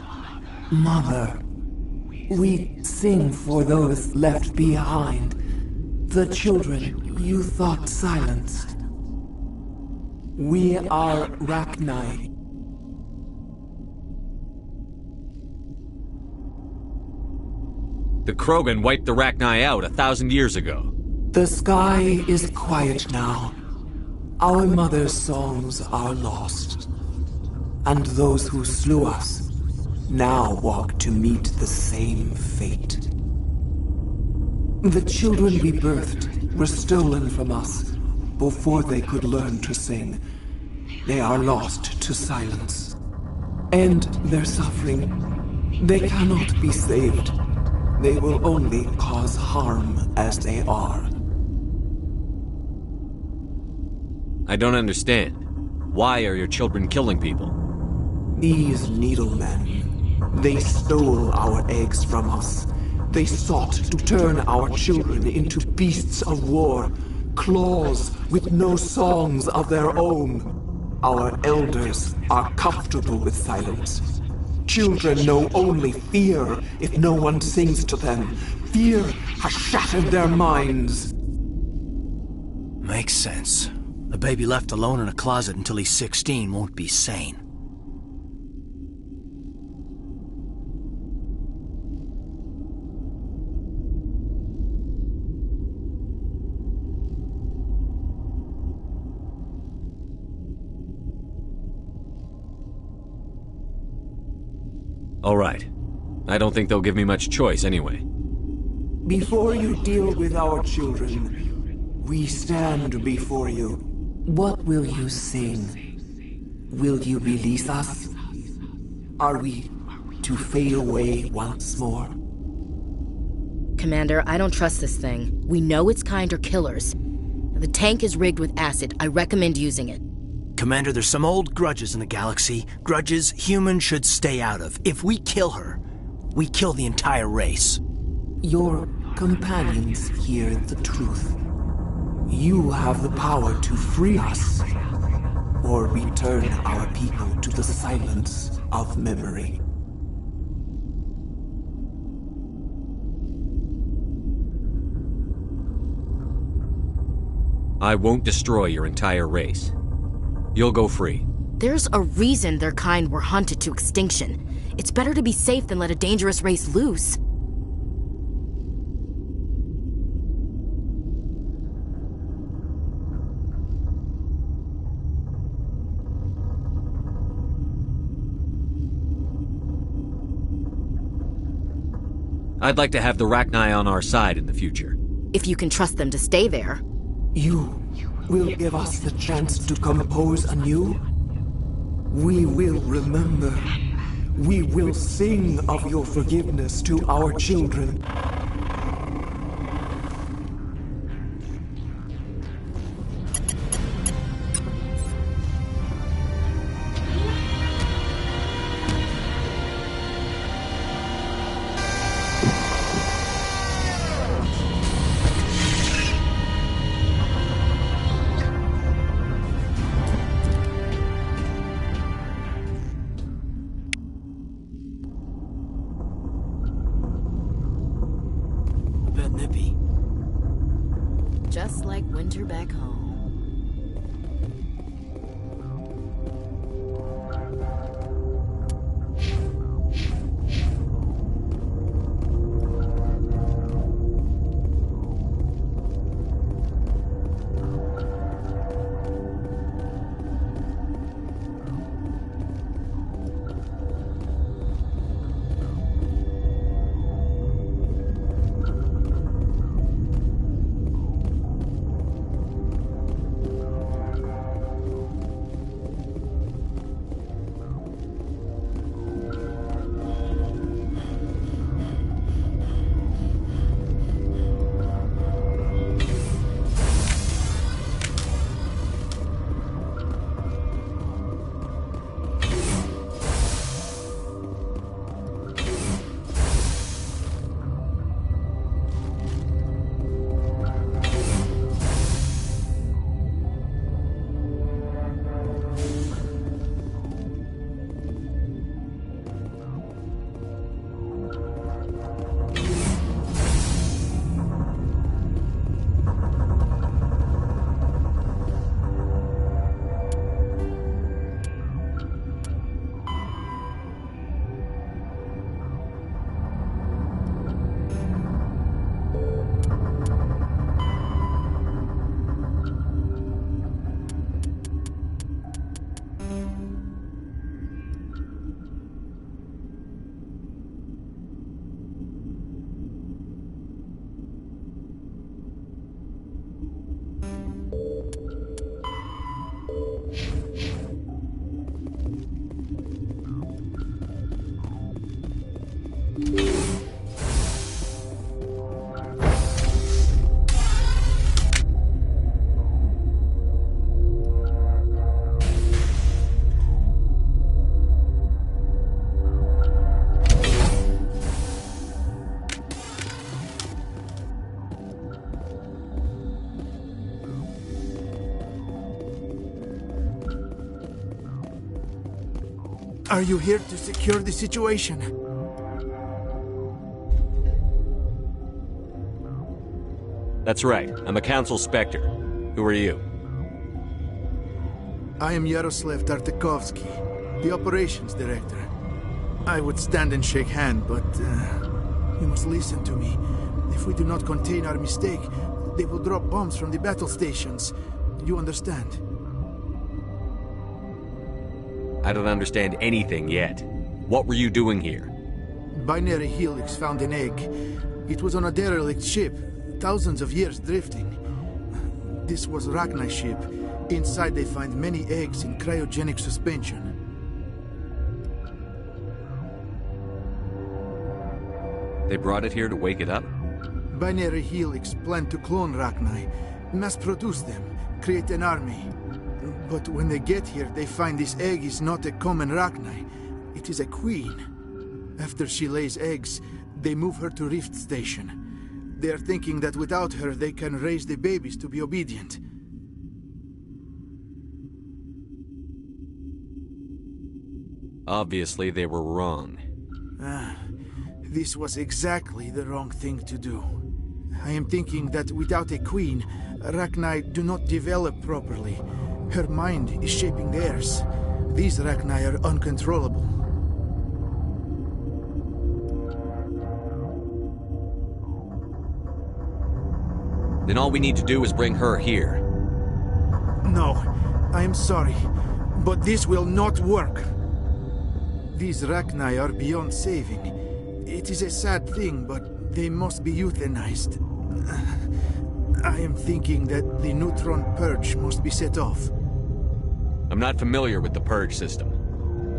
mother. We sing for those left behind, the children you thought silenced. We are Rachni.
The Krogan wiped the Rachni out 1,000 years ago.
The sky is quiet now. Our mother's songs are lost. And those who slew us now walk to meet the same fate. The children we birthed were stolen from us before they could learn to sing. They are lost to silence. And their suffering, they cannot be saved. They will only cause harm as they are.
I don't understand. Why are your children killing people?
These needlemen, they stole our eggs from us. They sought to turn our children into beasts of war, claws with no songs of their own. Our elders are comfortable with silence. Children know only fear if no one sings to them. Fear has shattered their minds.
Makes sense. A baby left alone in a closet until he's 16 won't be sane.
All right. I don't think they'll give me much choice anyway.
Before you deal with our children, we stand before you. What will you sing? Will you release us? Are we to fade away once more?
Commander, I don't trust this thing. We know its kind are killers. The tank is rigged with acid. I recommend using it.
Commander, there's some old grudges in the galaxy. Grudges humans should stay out of. If we kill her, we kill the entire race.
Your companions hear the truth. You have the power to free us, or return our people to the silence of memory.
I won't destroy your entire race. You'll go free.
There's a reason their kind were hunted to extinction. It's better to be safe than let a dangerous race loose.
I'd like to have the Rachni on our side in the future.
If you can trust them to stay there.
You will give us the chance to compose anew? We will remember. We will sing of your forgiveness to our children.
Just like winter back home.
Are you here to secure the situation?
That's right. I'm a Council Spectre. Who are you?
I am Yaroslav Tartakovsky, the Operations Director. I would stand and shake hand, but you must listen to me. If we do not contain our mistake, they will drop bombs from the battle stations. You understand?
I don't understand anything yet. What were you doing here?
Binary Helix found an egg. It was on a derelict ship, thousands of years drifting. This was Rachni's ship. Inside they find many eggs in cryogenic suspension.
They brought it here to wake it up?
Binary Helix planned to clone Rachni, mass produce them, create an army. But when they get here, they find this egg is not a common Rachni. It is a queen. After she lays eggs, they move her to Rift Station. They are thinking that without her, they can raise the babies to be obedient.
Obviously, they were wrong.
This was exactly the wrong thing to do. I am thinking that without a queen, Rachni do not develop properly. Her mind is shaping theirs. These Rachni are uncontrollable.
Then all we need to do is bring her here.
No, I am sorry, but this will not work. These Rachni are beyond saving. It is a sad thing, but They must be euthanized. I am thinking that the neutron purge must be set off.
I'm not familiar with the purge system.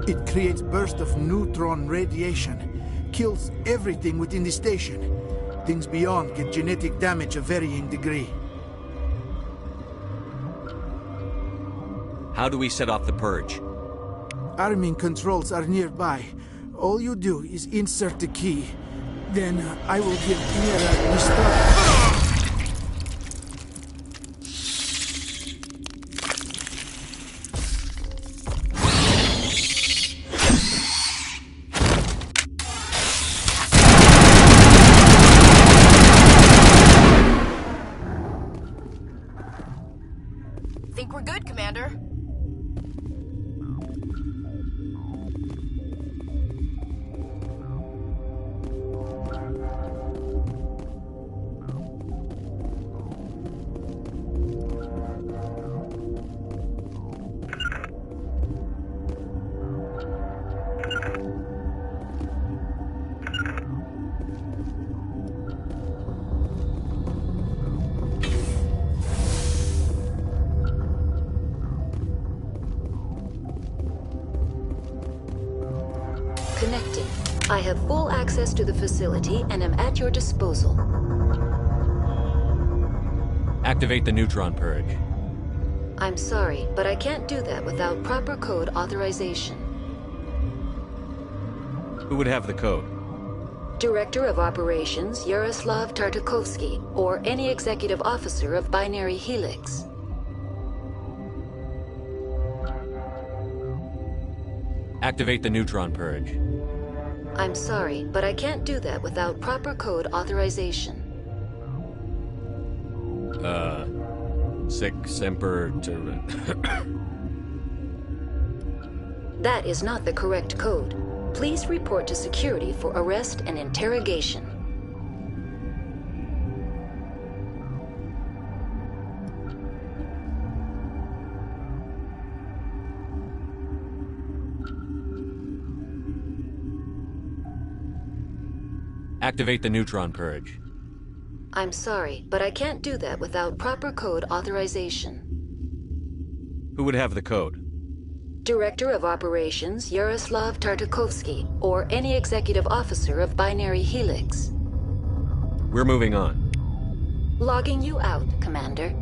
It creates bursts of neutron radiation, kills everything within the station. Things beyond get genetic damage of varying degree.
How do we set off the purge?
Arming controls are nearby. All you do is insert the key. Then I will give Mira the start.
Think we're good, Commander?
Connecting. I have full access to the facility and am at your disposal.
Activate the neutron purge.
I'm sorry, but I can't do that without proper code authorization.
Who would have the code?
Director of Operations Yaroslav Tartakovsky, or any executive officer of Binary Helix.
Activate the neutron purge.
I'm sorry, but I can't do that without proper code authorization.
Sic semper
That is not the correct code. Please report to security for arrest and interrogation.
Activate the neutron purge.
I'm sorry, but I can't do that without proper code authorization.
Who would have the code?
Director of Operations Yaroslav Tartakovsky, or any executive officer of Binary Helix.
We're moving on.
Logging you out, Commander.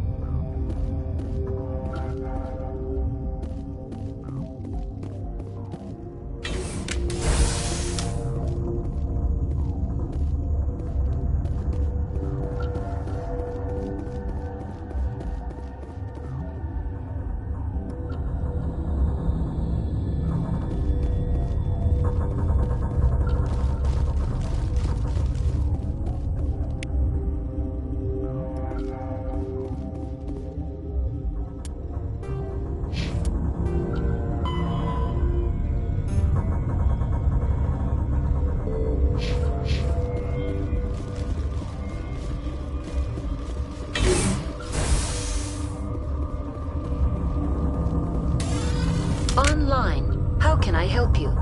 Online. How can I help you?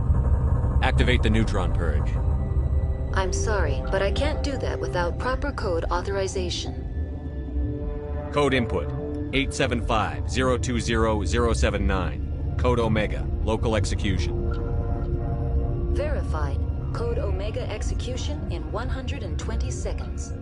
Activate the neutron purge.
I'm sorry, but I can't do that without proper code authorization.
Code input 875-020-079. Code Omega. Local execution.
Verified. Code Omega execution in 120 seconds.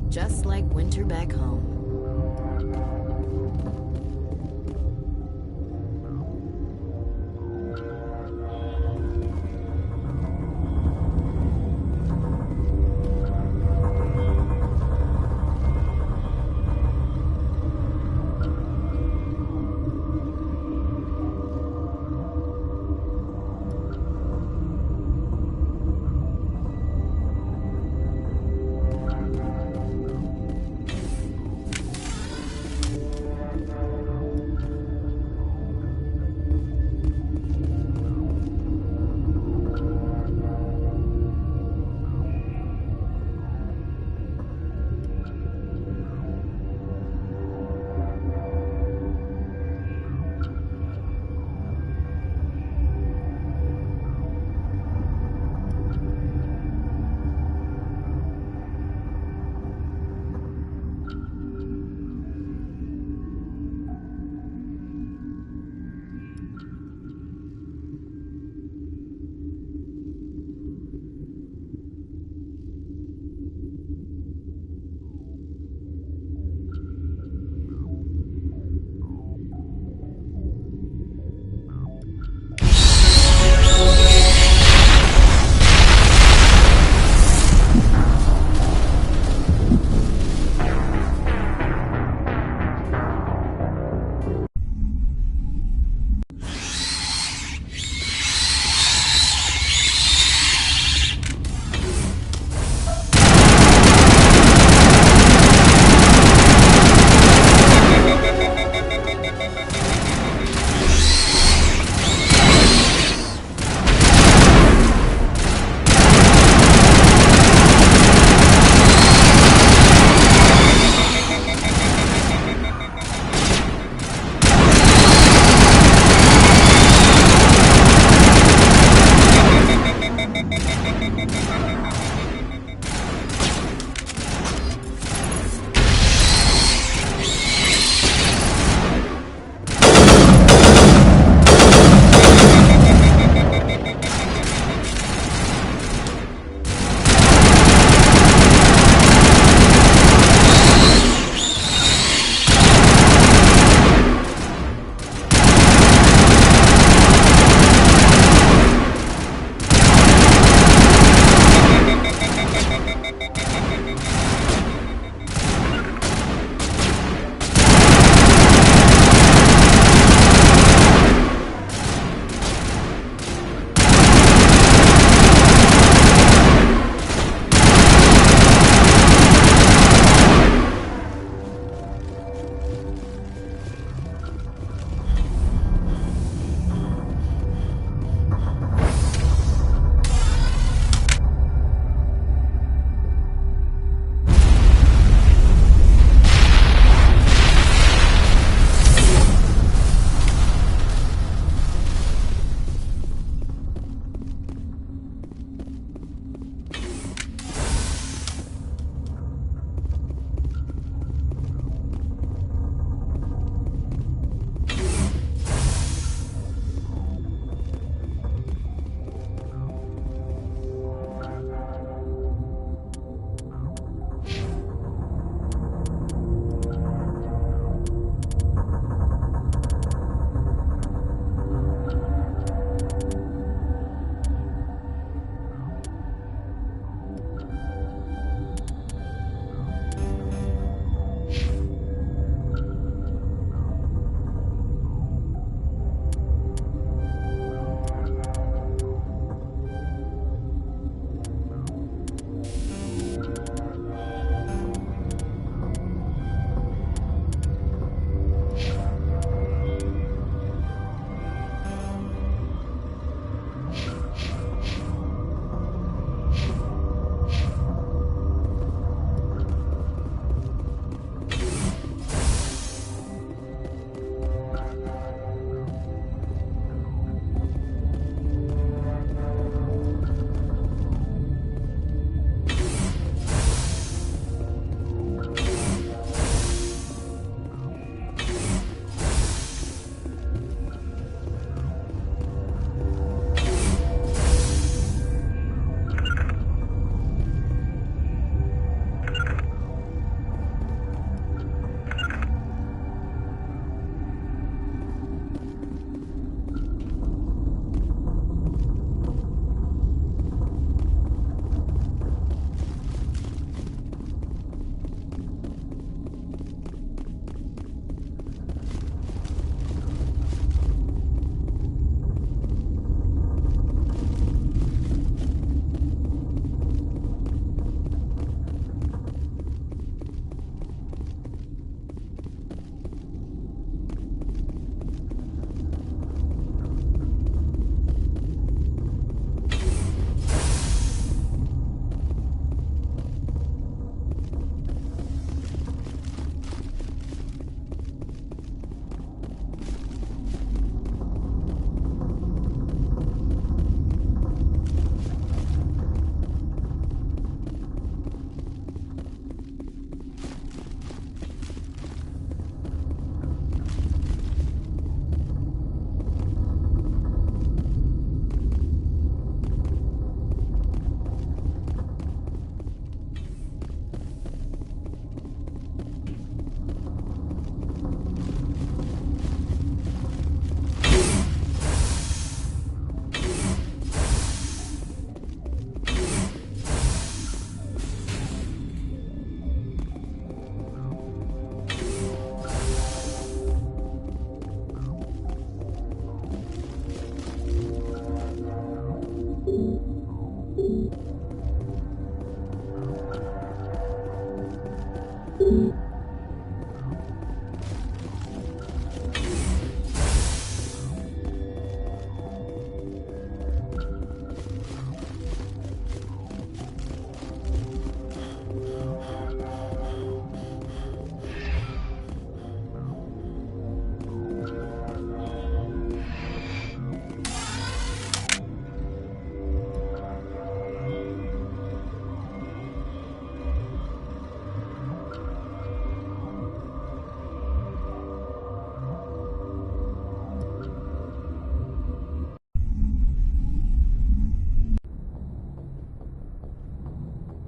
Just like winter back home.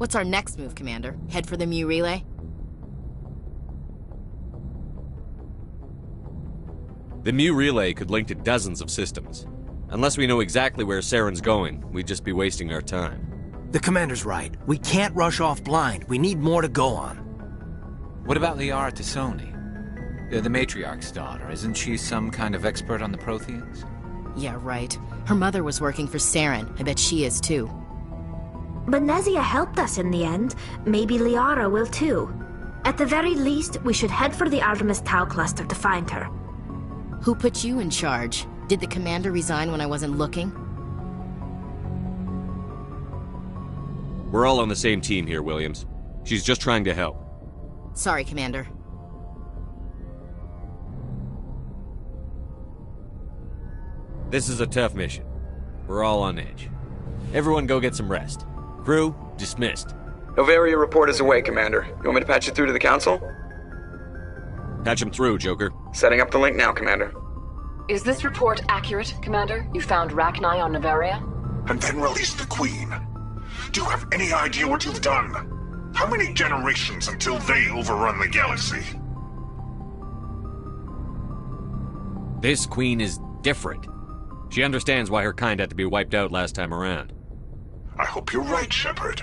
What's our next move, Commander? Head for the Mu relay?
The Mu relay could link to dozens of systems. Unless we know exactly where Saren's going, we'd just be wasting our time.
The commander's right. We can't rush off blind. We need more to go on.
What about Liara Tassoni? The matriarch's daughter. Isn't she some kind of expert on the Protheans?
Yeah, right. Her mother was working for Saren. I bet she is too.
But Nezia helped us in the end. Maybe Liara will too. At the very least, we should head for the Artemis Tau cluster to find her.
Who put you in charge? Did the commander resign when I wasn't looking?
We're all on the same team here, Williams. She's just trying to help.
Sorry, Commander.
This is a tough mission. We're all on edge. Everyone go get some rest. Crew, dismissed.
Novaria report is away, Commander. You want me to patch it through to the Council?
Patch him through, Joker.
Setting up the link now, Commander.
Is this report accurate, Commander? You found Rachni on Novaria?
And then released the Queen. Do you have any idea what you've done? How many generations until they overrun the galaxy?
This Queen is different. She understands why her kind had to be wiped out last time around.
I hope you're right, Shepard.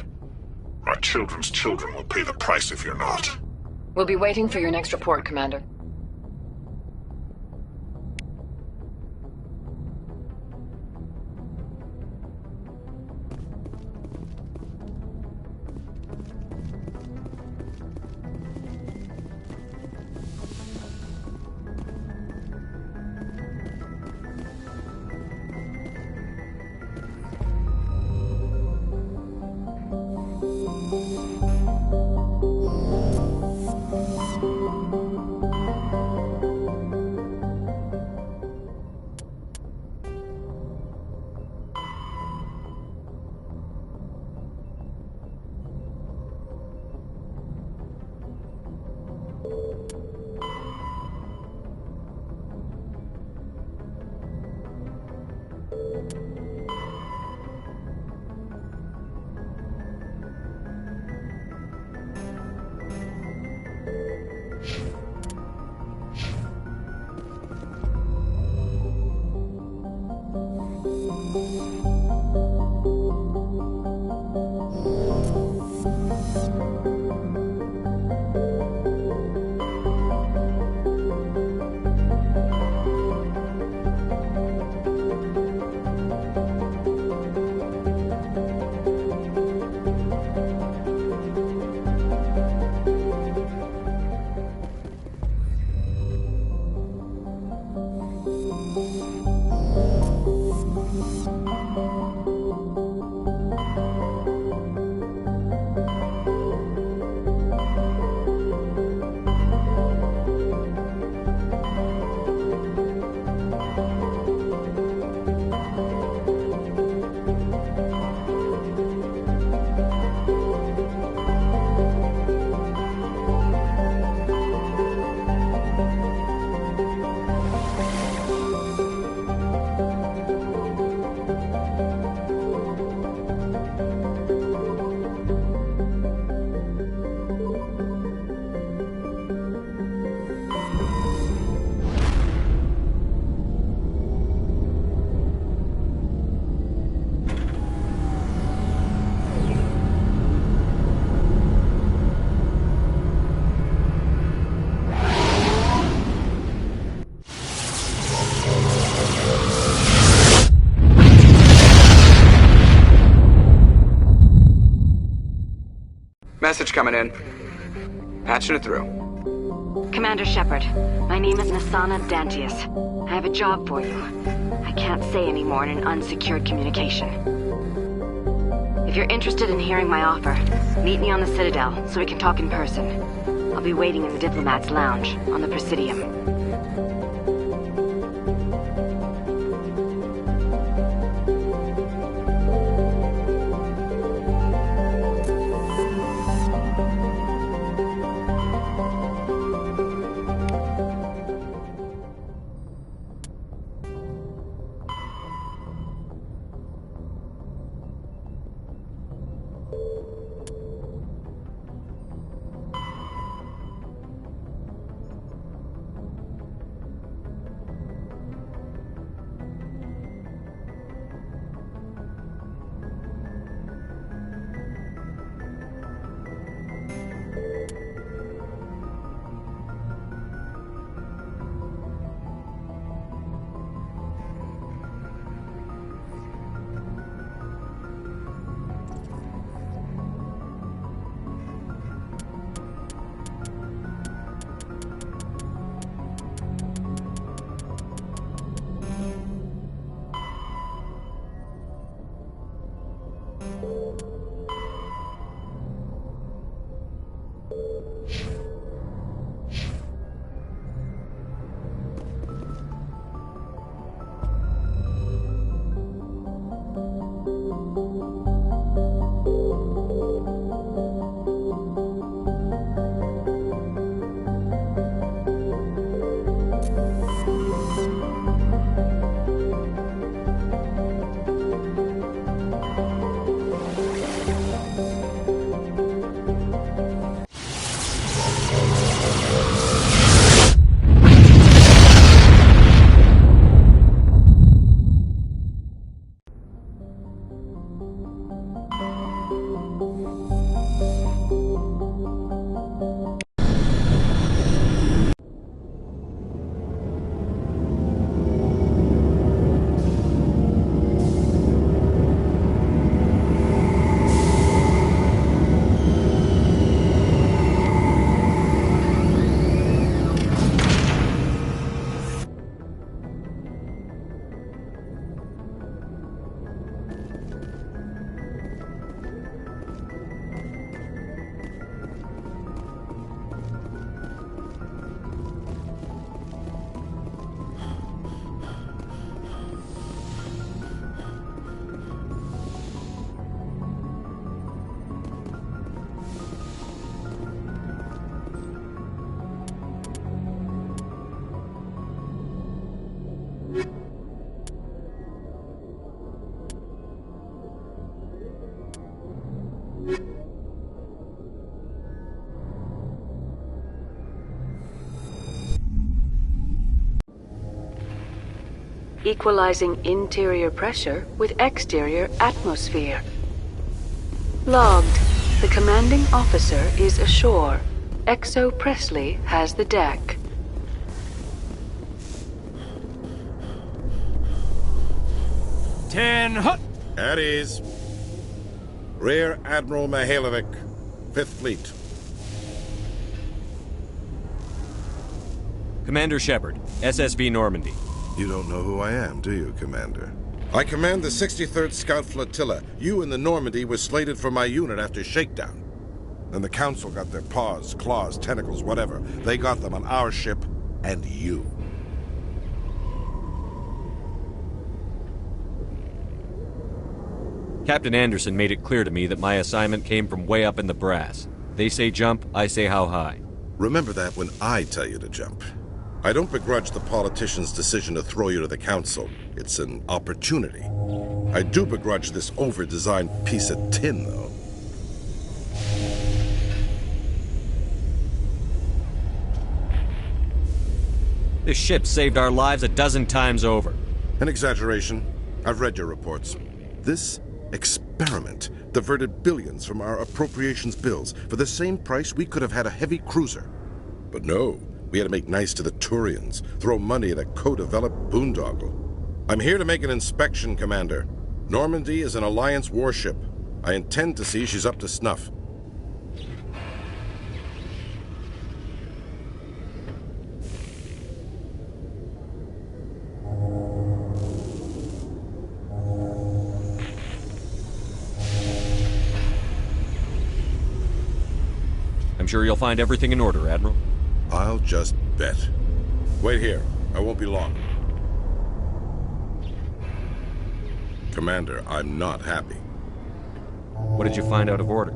Our children's children will pay the price if you're not.
We'll be waiting for your next report, Commander.
Message coming in. Patching it through.
Commander Shepard, my name is Nasana Dantius. I have a job for you. I can't say any more in an unsecured communication. If you're interested in hearing my offer, meet me on the Citadel so we can talk in person. I'll be waiting in the Diplomat's Lounge on the Presidium.
Equalizing interior pressure with exterior atmosphere. Logged. The commanding officer is ashore. Exo Presley has the deck.
Ten hut!
At ease. Rear Admiral Mihailovic, 5th Fleet.
Commander Shepard, SSV Normandy.
You don't know who I am, do you, Commander? I command the 63rd Scout Flotilla. You and the Normandy were slated for my unit after shakedown. Then the Council got their paws, claws, tentacles, whatever. They got them on our ship, and you.
Captain Anderson made it clear to me that my assignment came from way up in the brass. They say jump, I say how high.
Remember that when I tell you to jump. I don't begrudge the politician's decision to throw you to the Council. It's an opportunity. I do begrudge this over-designed piece of tin, though.
This ship saved our lives a dozen times over.
An exaggeration. I've read your reports. This experiment diverted billions from our appropriations bills. For the same price, we could have had a heavy cruiser. But no. We had to make nice to the Turians, throw money at a co-developed boondoggle. I'm here to make an inspection, Commander. Normandy is an Alliance warship. I intend to see she's up to snuff.
sure you'll find everything in order, Admiral.
I'll just bet. Wait here. I won't be long. Commander, I'm not happy.
What did you find out of order?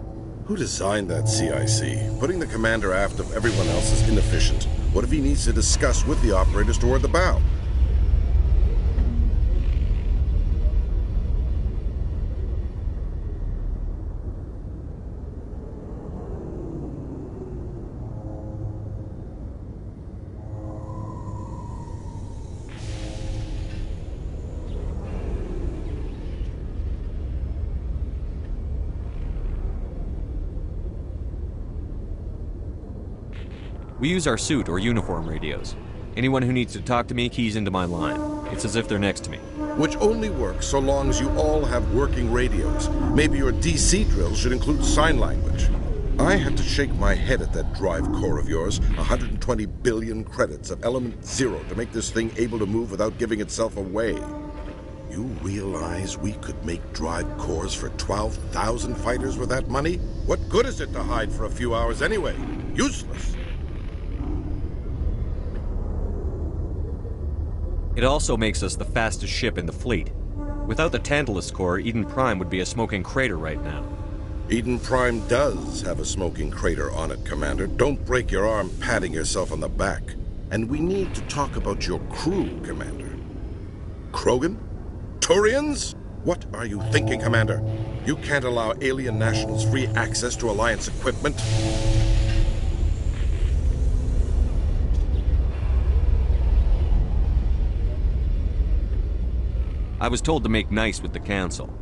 Who designed that CIC? Putting the commander aft of everyone else is inefficient. What if he needs to discuss with the operators toward the bow?
We use our suit or uniform radios. Anyone who needs to talk to me keys into my line. It's as if they're next to me.
Which only works so long as you all have working radios. Maybe your DC drills should include sign language. I had to shake my head at that drive core of yours. 120 billion credits of element 0 to make this thing able to move without giving itself away. You realize we could make drive cores for 12,000 fighters with that money? What good is it to hide for a few hours anyway? Useless.
It also makes us the fastest ship in the fleet. Without the Tantalus core, Eden Prime would be a smoking crater right now.
Eden Prime does have a smoking crater on it, Commander. Don't break your arm patting yourself on the back. And we need to talk about your crew, Commander. Krogan? Turians? What are you thinking, Commander? You can't allow alien nationals free access to Alliance equipment.
I was told to make nice with the Council.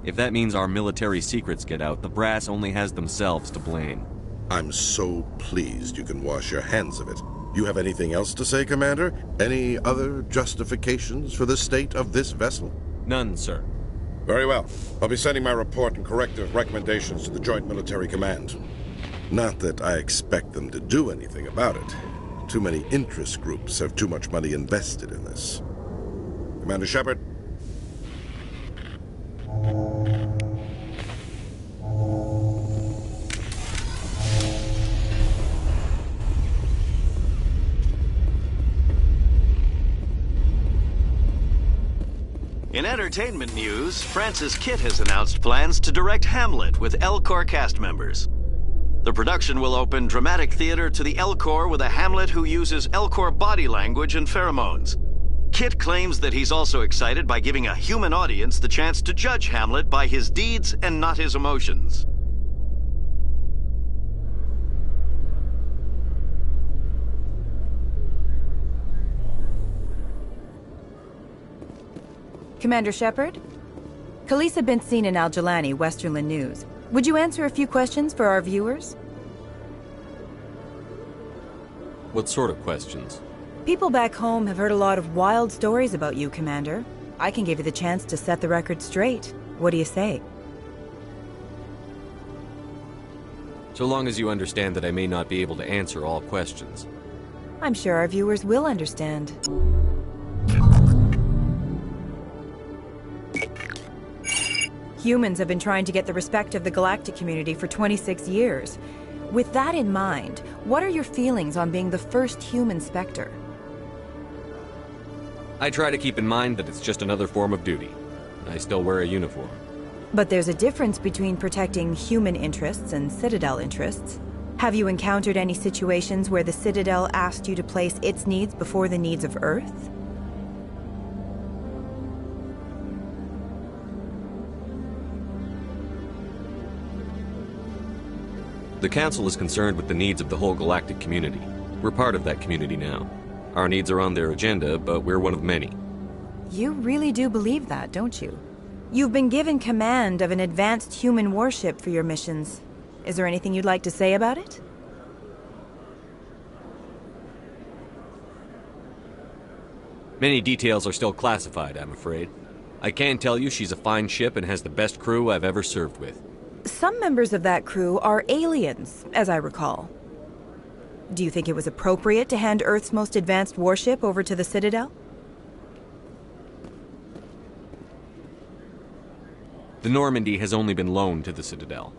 If that means our military secrets get out, the brass only has themselves to blame.
I'm so pleased you can wash your hands of it. You have anything else to say, Commander? Any other justifications for the state of this vessel?
None, sir.
Very well. I'll be sending my report and corrective recommendations to the Joint Military Command. Not that I expect them to do anything about it. Too many interest groups have too much money invested in this. Commander Shepard?
In entertainment news, Francis Kitt has announced plans to direct Hamlet with L-Corps cast members. The production will open dramatic theater to the L-Corps with a Hamlet who uses L-Corps body language and pheromones. Kitt claims that he's also excited by giving a human audience the chance to judge Hamlet by his deeds and not his emotions.
Commander Shepard? Khaleesa been seen in Al-Jalani, Westerland News. Would you answer a few questions for our viewers?
What sort of questions?
People back home have heard a lot of wild stories about you, Commander. I can give you the chance to set the record straight. What do you say?
So long as you understand that I may not be able to answer all questions.
I'm sure our viewers will understand. Humans have been trying to get the respect of the galactic community for 26 years. With that in mind, what are your feelings on being the first human Spectre?
I try to keep in mind that it's just another form of duty. I still wear a uniform.
But there's a difference between protecting human interests and Citadel interests. Have you encountered any situations where the Citadel asked you to place its needs before the needs of Earth?
The Council is concerned with the needs of the whole galactic community. We're part of that community now. Our needs are on their agenda, but we're one of many.
You really do believe that, don't you? You've been given command of an advanced human warship for your missions. Is there anything you'd like to say about it?
Many details are still classified, I'm afraid. I can tell you she's a fine ship and has the best crew I've ever served with.
Some members of that crew are aliens, as I recall. Do you think it was appropriate to hand Earth's most advanced warship over to the Citadel?
The Normandy has only been loaned to the Citadel.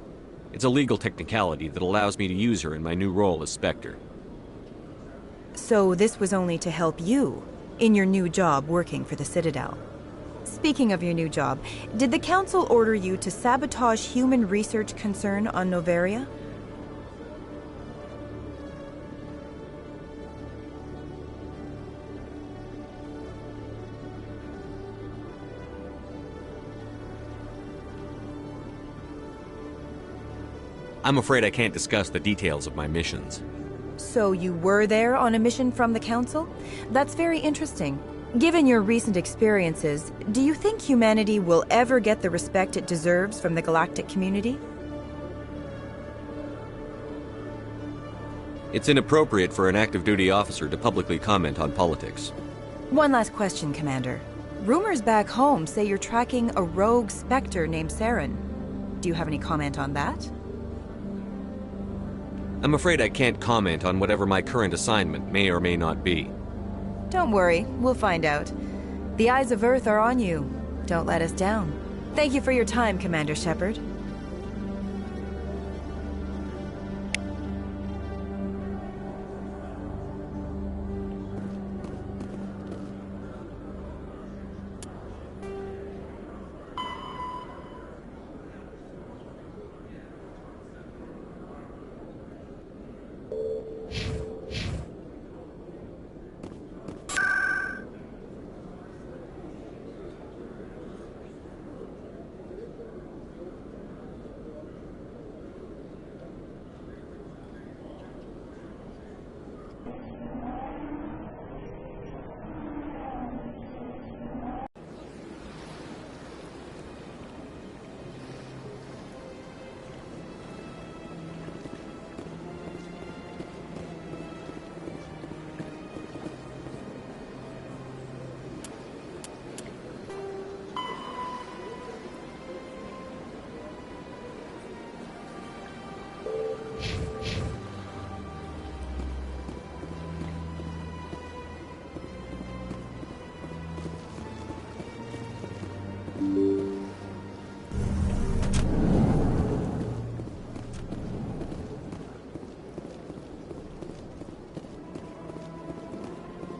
It's a legal technicality that allows me to use her in my new role as Spectre.
So this was only to help you in your new job working for the Citadel. Speaking of your new job, did the Council order you to sabotage human research concern on Noveria?
I'm afraid I can't discuss the details of my missions.
So you were there on a mission from the Council? That's very interesting. Given your recent experiences, do you think humanity will ever get the respect it deserves from the galactic community?
It's inappropriate for an active duty officer to publicly comment on politics.
One last question, Commander. Rumors back home say you're tracking a rogue Spectre named Saren. Do you have any comment on that?
I'm afraid I can't comment on whatever my current assignment may or may not be.
Don't worry, we'll find out. The eyes of Earth are on you. Don't let us down. Thank you for your time, Commander Shepard.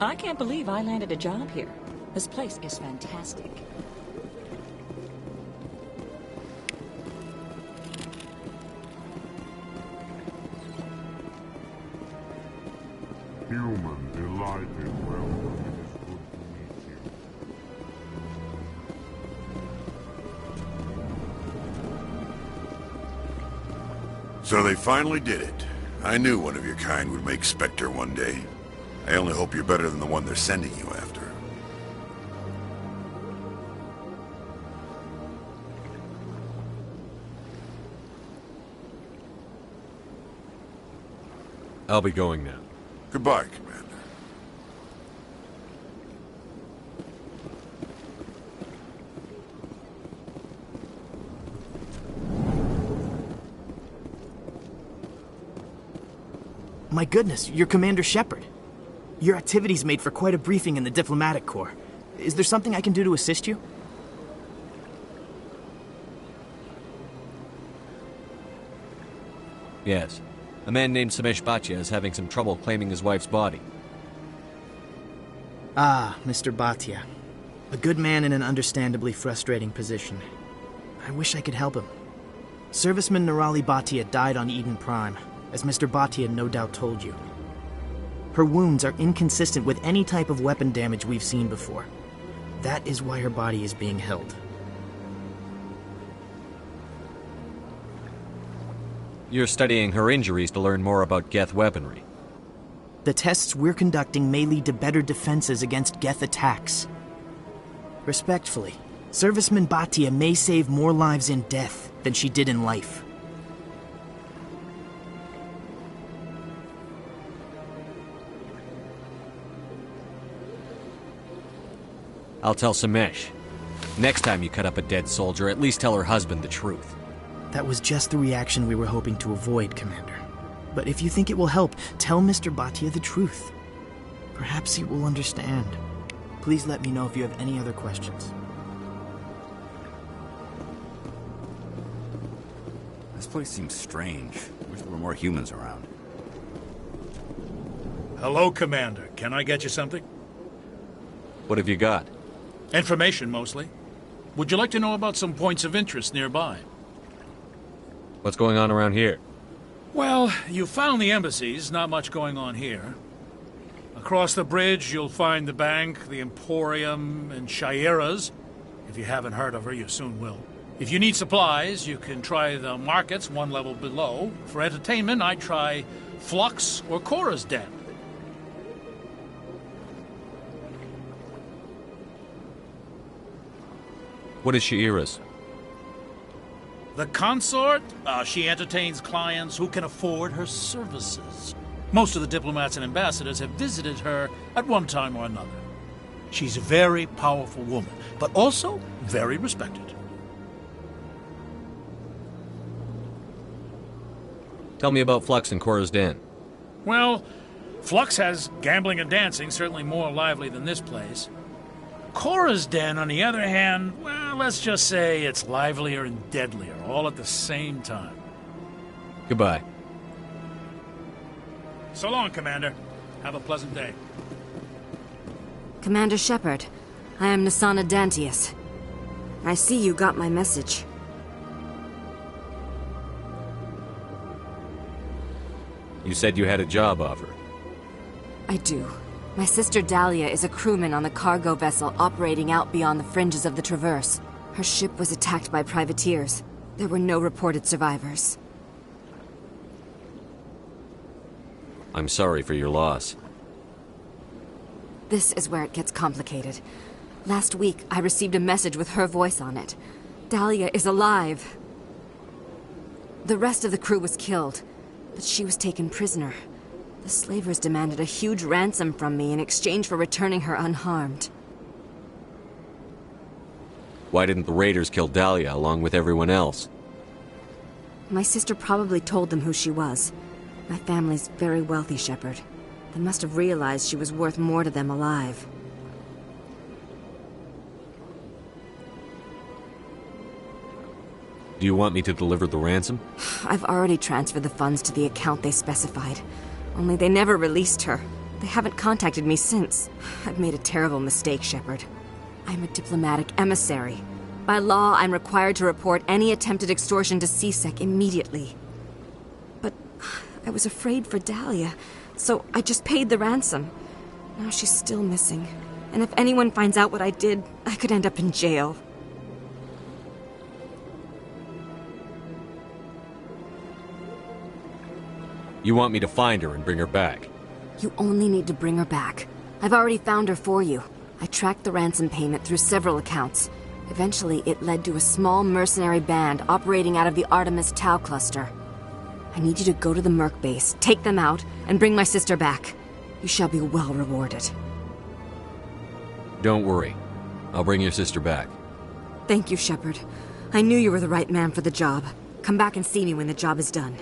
I can't believe I landed a job here. This place is fantastic.
Human, delighted, welcome. It is good to meet you.
So they finally did it. I knew one of your kind would make Spectre one day. I only hope you're better than the one they're sending you after.
I'll be going now.
Goodbye, Commander.
My goodness, you're Commander Shepard. Your activities made for quite a briefing in the Diplomatic Corps. Is there something I can do to assist you?
Yes. A man named Samesh Bhatia is having some trouble claiming his wife's body.
Ah, Mr. Bhatia. A good man in an understandably frustrating position. I wish I could help him. Serviceman Nirali Bhatia died on Eden Prime, as Mr. Bhatia no doubt told you. Her wounds are inconsistent with any type of weapon damage we've seen before. That is why her body is being held.
You're studying her injuries to learn more about Geth weaponry.
The tests we're conducting may lead to better defenses against Geth attacks. Respectfully, Serviceman Bhatia may save more lives in death than she did in life.
I'll tell Samesh. Next time you cut up a dead soldier, at least tell her husband the truth.
That was just the reaction we were hoping to avoid, Commander. But if you think it will help, tell Mr. Bhatia the truth. Perhaps he will understand. Please let me know if you have any other questions.
This
place seems strange. Wish there were more humans around.
Hello, Commander. Can I get you something?
What have you got?
Information, mostly. Would you like to know about some points of interest nearby?
What's going on around here?
Well, you found the embassies. Not much going on here. Across the bridge, you'll find the bank, the Emporium, and Shaira's. If you haven't heard of her, you soon will. If you need supplies, you can try the markets one level below. For entertainment, I'd try Flux or Cora's Den.
What is Shaira's?
The consort? She entertains clients who can afford her services. Most of the diplomats and ambassadors have visited her at one time or another. She's a very powerful woman, but also very respected.
Tell me about Flux and Cora's Den.
Well, Flux has gambling and dancing, certainly more lively than this place. Cora's Den, on the other hand, well, let's just say it's livelier and deadlier, all at the same time.
Goodbye.
So long, Commander. Have a pleasant day.
Commander Shepard, I am Nasana Dantius. I see you got my message.
You said you had a job offer.
I do. My sister Dahlia is a crewman on the cargo vessel operating out beyond the fringes of the Traverse. Her ship was attacked by privateers. There were no reported survivors.
I'm sorry for your loss.
This is where it gets complicated. Last week, I received a message with her voice on it. Dahlia is alive. The rest of the crew was killed, but she was taken prisoner. The slavers demanded a huge ransom from me in exchange for returning her unharmed.
Why didn't the raiders kill Dahlia along with everyone else?
My sister probably told them who she was. My family's very wealthy, Shepard. They must have realized she was worth more to them alive.
Do you want me to deliver the ransom?
I've already transferred the funds to the account they specified. Only they never released her. They haven't contacted me since. I've made a terrible mistake, Shepard. I'm a diplomatic emissary. By law, I'm required to report any attempted extortion to CSEC immediately. But I was afraid for Dahlia, so I just paid the ransom. Now she's still missing. And if anyone finds out what I did, I could end up in jail.
You want me to find her and bring her back?
You only need to bring her back. I've already found her for you. I tracked the ransom payment through several accounts. Eventually, it led to a small mercenary band operating out of the Artemis Tau cluster. I need you to go to the Merc base, take them out, and bring my sister back. You shall be well rewarded.
Don't worry. I'll bring your sister back.
Thank you, Shepard. I knew you were the right man for the job. Come back and see me when the job is done.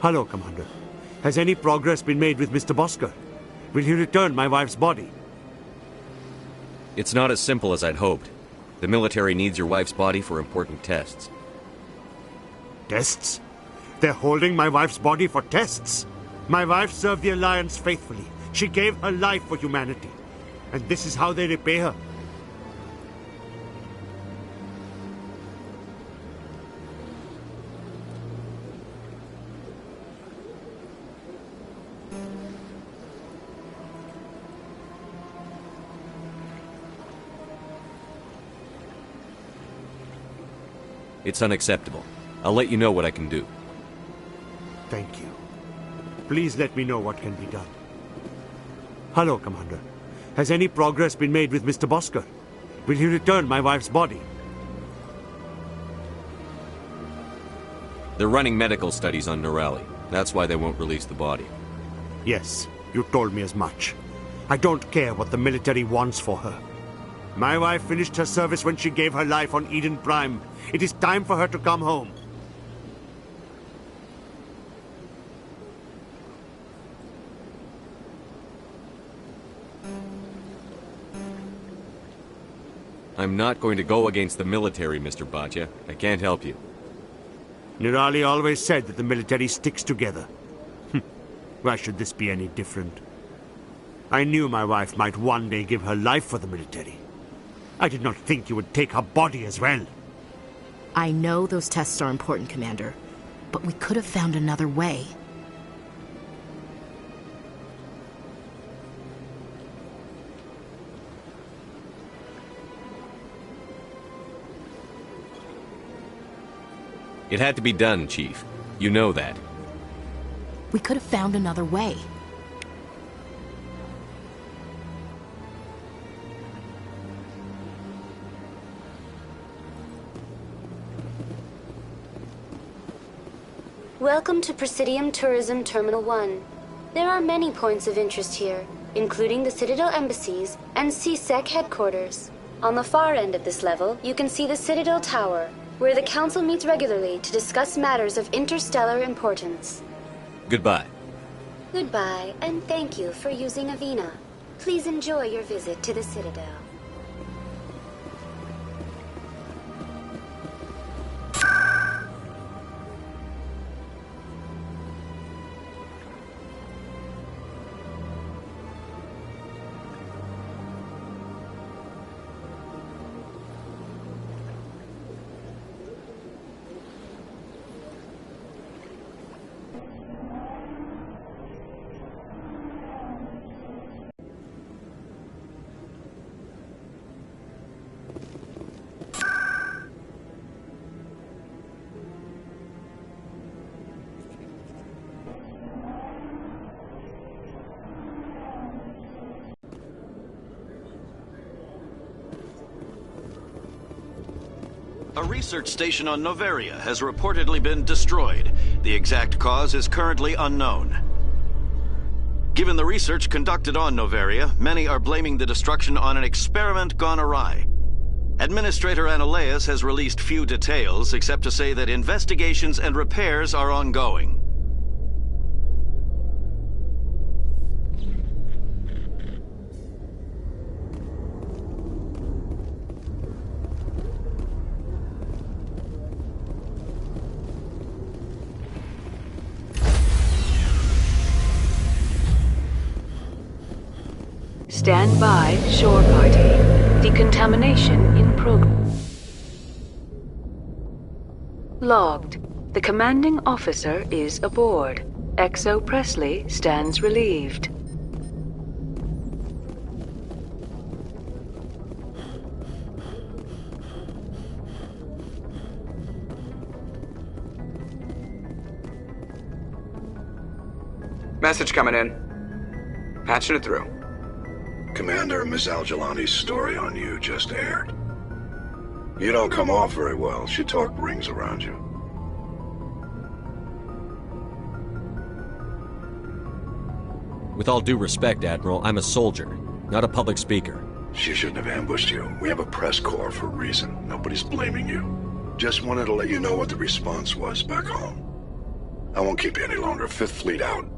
Hello, Commander. Has any progress been made with Mr. Bosker? Will he return my wife's body?
It's not as simple as I'd hoped. The military needs your wife's body for important tests.
Tests? They're holding my wife's body for tests? My wife served the Alliance faithfully. She gave her life for humanity. And this is how they repay her.
It's unacceptable. I'll let you know what I can do.
Thank you. Please let me know what can be done. Hello, Commander. Has any progress been made with Mr. Bosker? Will he return my wife's body?
They're running medical studies on Norali. That's why they won't release the body.
Yes, you told me as much. I don't care what the military wants for her. My wife finished her service when she gave her life on Eden Prime. It is time for her to come home.
I'm not going to go against the military, Mr. Bhatia. I can't help you.
Nirali always said that the military sticks together. Why should this be any different? I knew my wife might one day give her life for the military. I did not think you would take her body as well.
I know those tests are important, Commander, but we could have found another way.
It had to be done, Chief. You know that.
We could have found another way.
Welcome to Presidium Tourism Terminal 1. There are many points of interest here, including the Citadel embassies and CSEC headquarters. On the far end of this level, you can see the Citadel Tower, where the Council meets regularly to discuss matters of interstellar importance.
Goodbye.
Goodbye, and thank you for using Avina. Please enjoy your visit to the Citadel.
A research station on Noveria has reportedly been destroyed. The exact cause is currently unknown. Given the research conducted on Noveria, many are blaming the destruction on an experiment gone awry. Administrator Analeas has released few details, except to say that investigations and repairs are ongoing.
Stand by, shore party. Decontamination in progress. Logged. The commanding officer is aboard. XO Presley stands relieved.
Message coming in. Patching it through.
Commander, Miss Al-Jalani's story on you just aired. You don't come off very well. She talked rings around you.
With all due respect, Admiral, I'm a soldier, not a public speaker.
She shouldn't have ambushed you. We have a press corps for a reason. Nobody's blaming you. Just wanted to let you know what the response was back home. I won't keep you any longer. Fifth Fleet out.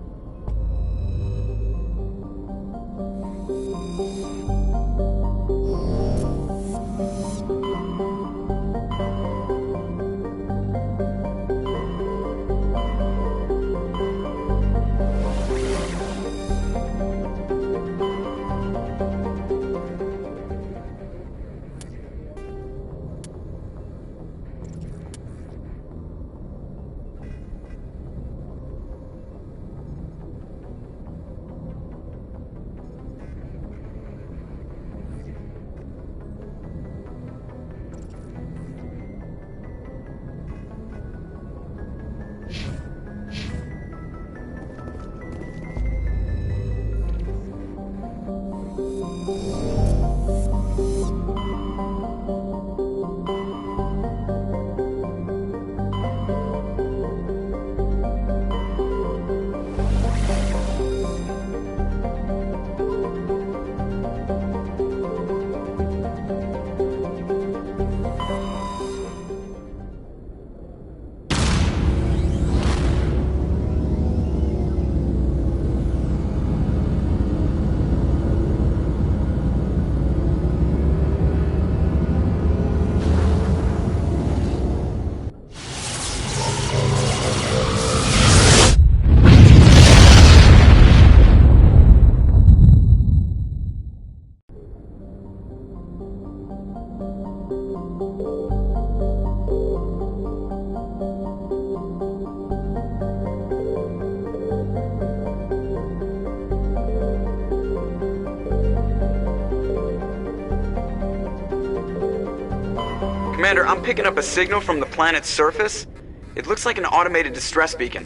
Commander, I'm picking up a signal from the planet's surface. It looks like an automated distress beacon.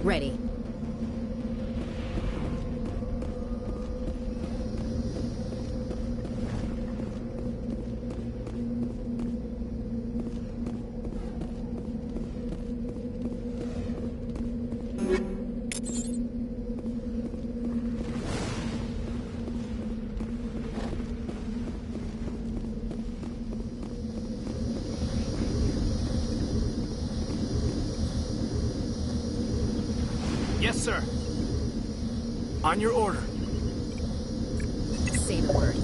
Ready.
Yes, sir. On your order.
Say the word.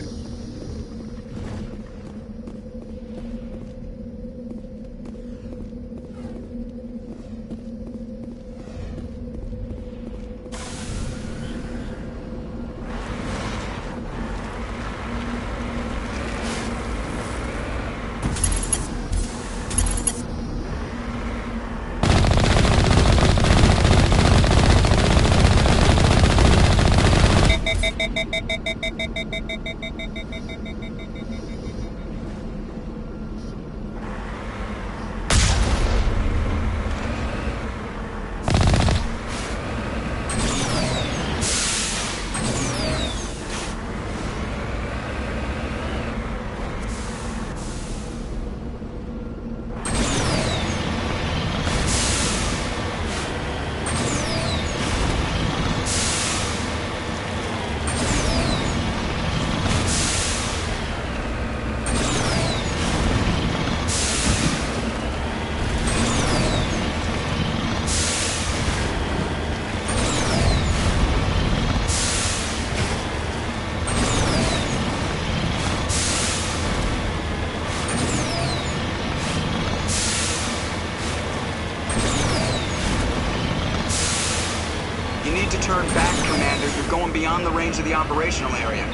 You need to turn back, Commander. You're going beyond the range of the operational area.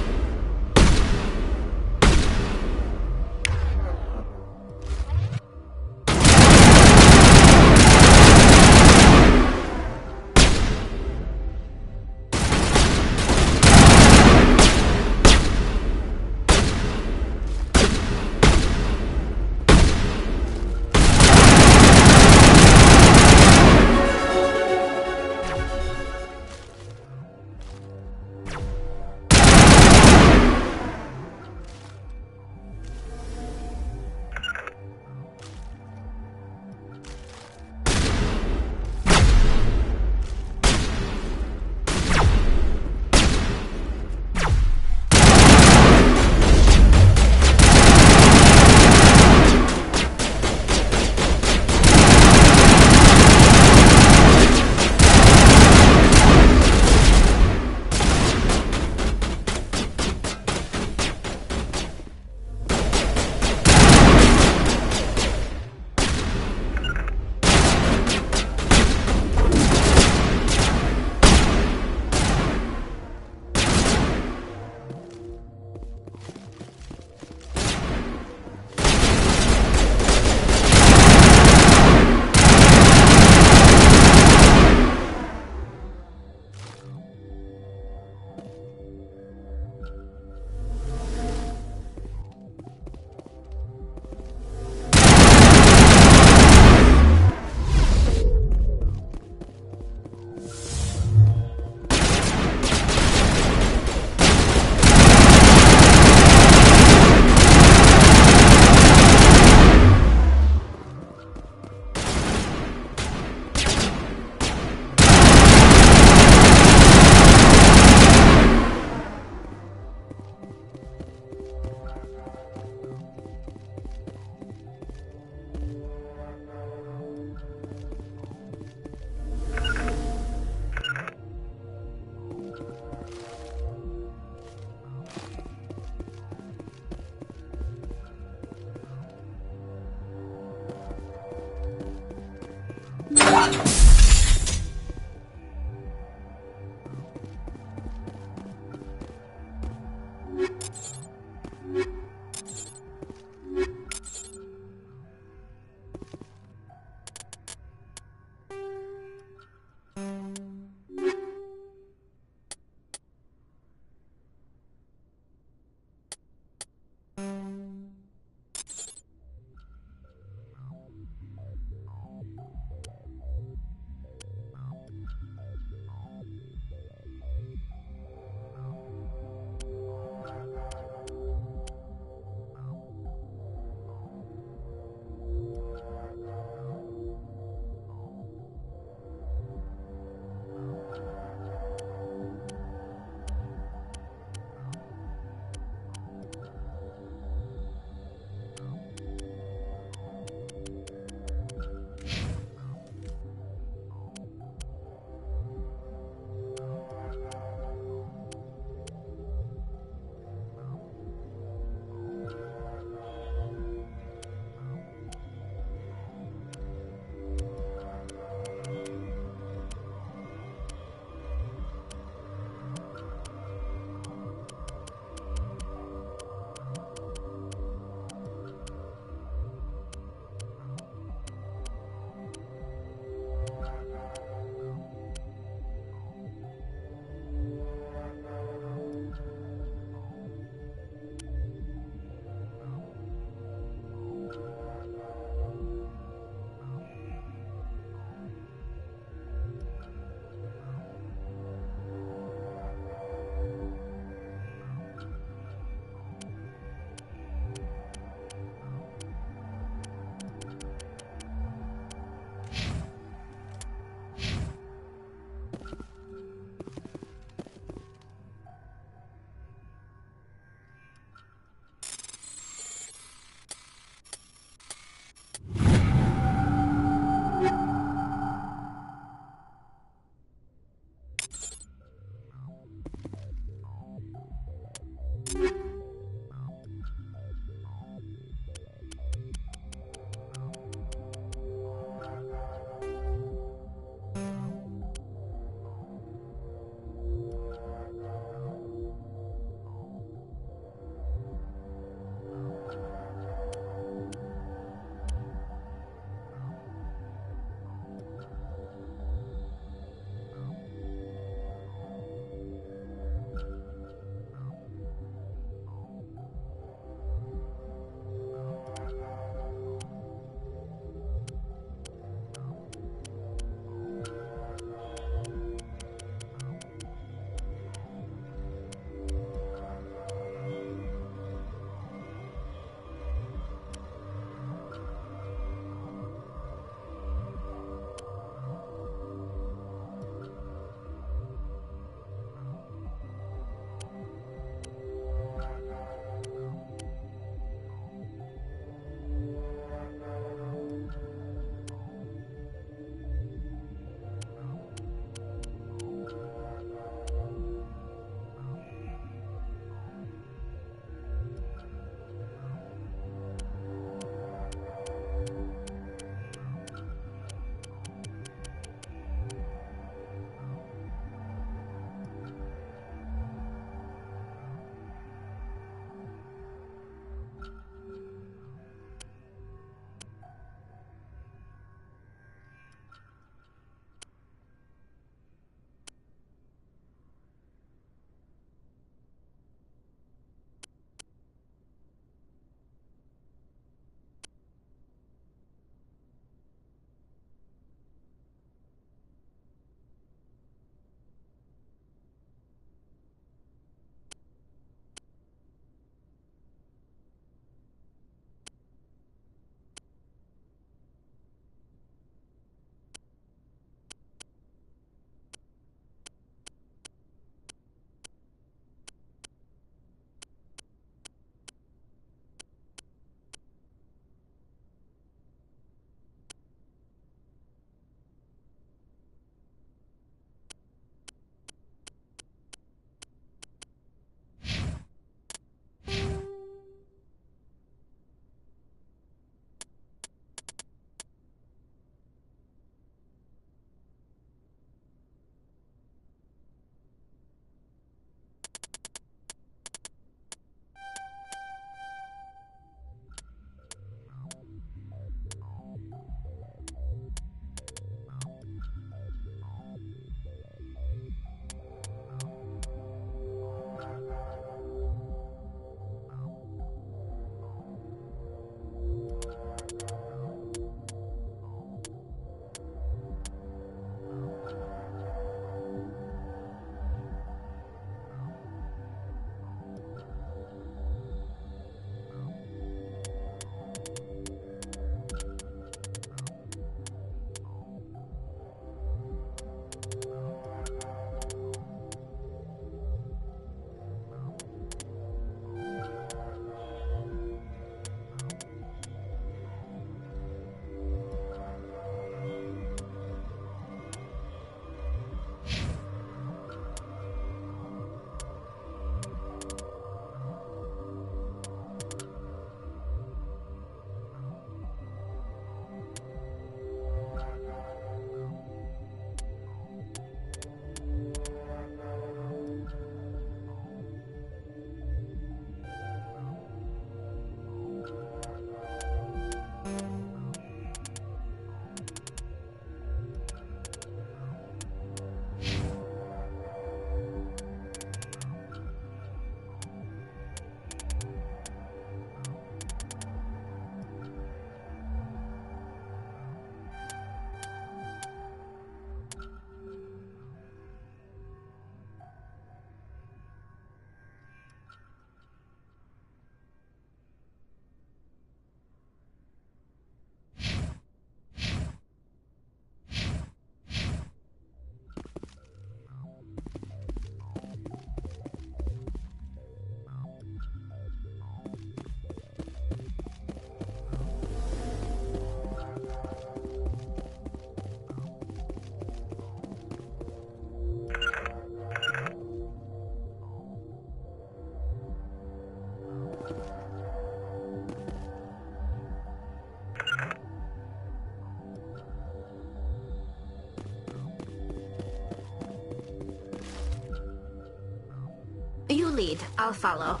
lead. I'll follow.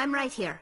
I'm right here.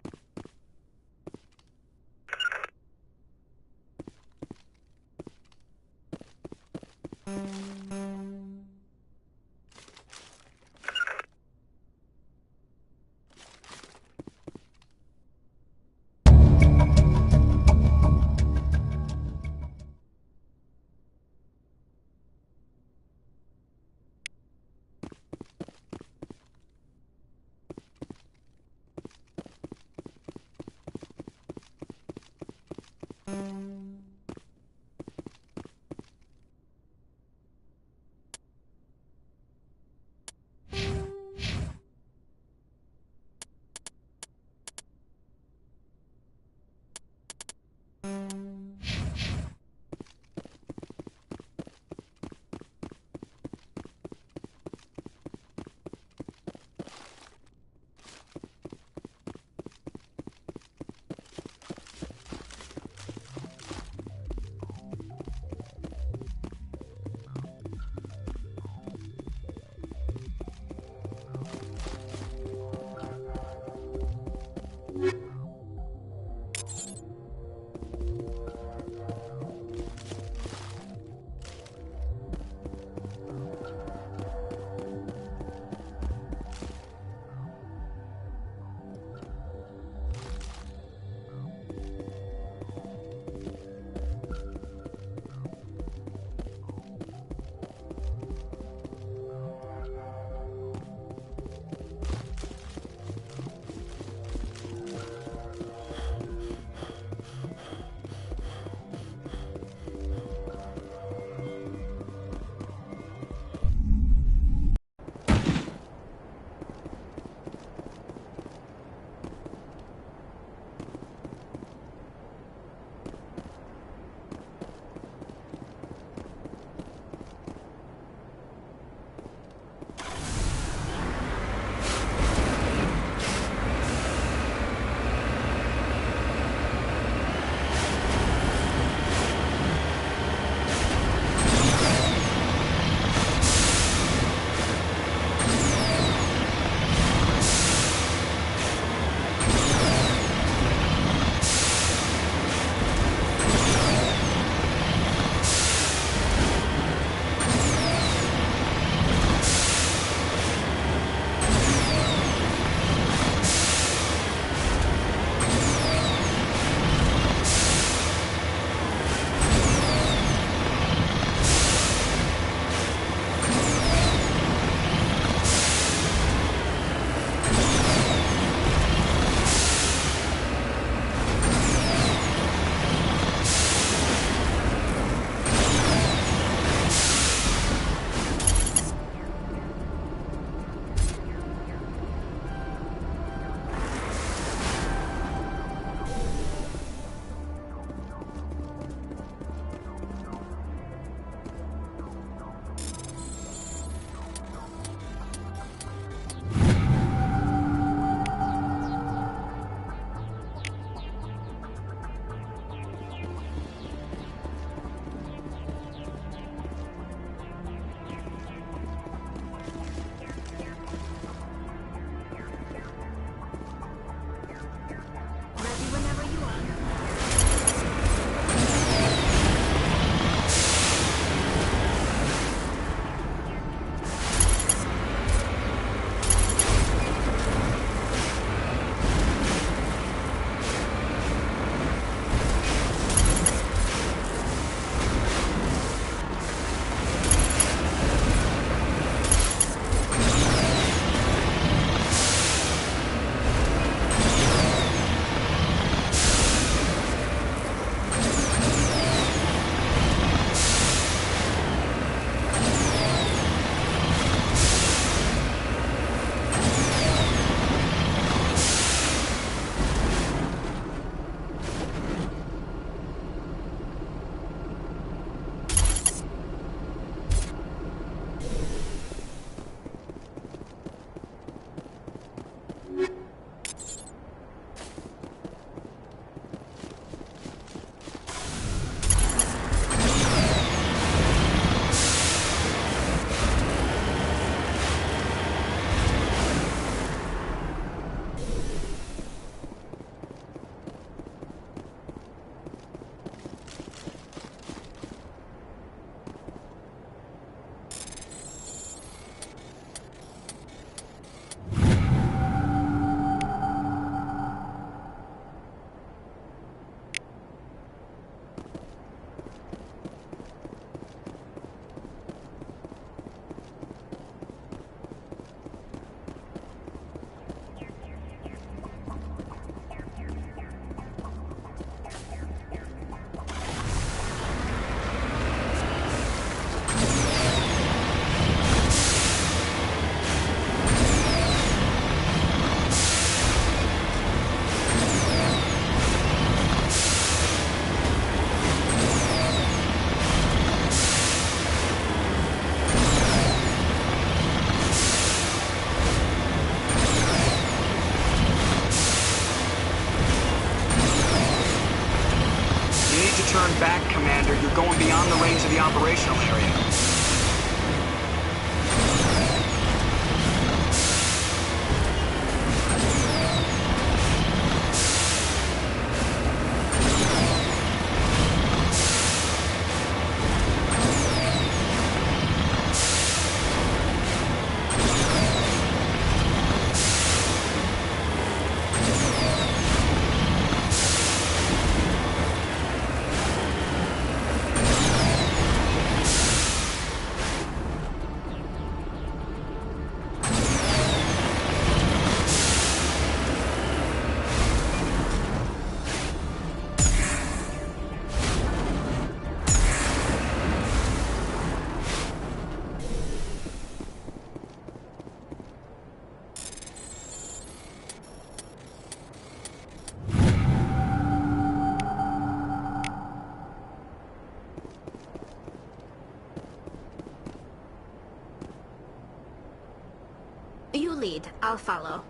lead. I'll follow.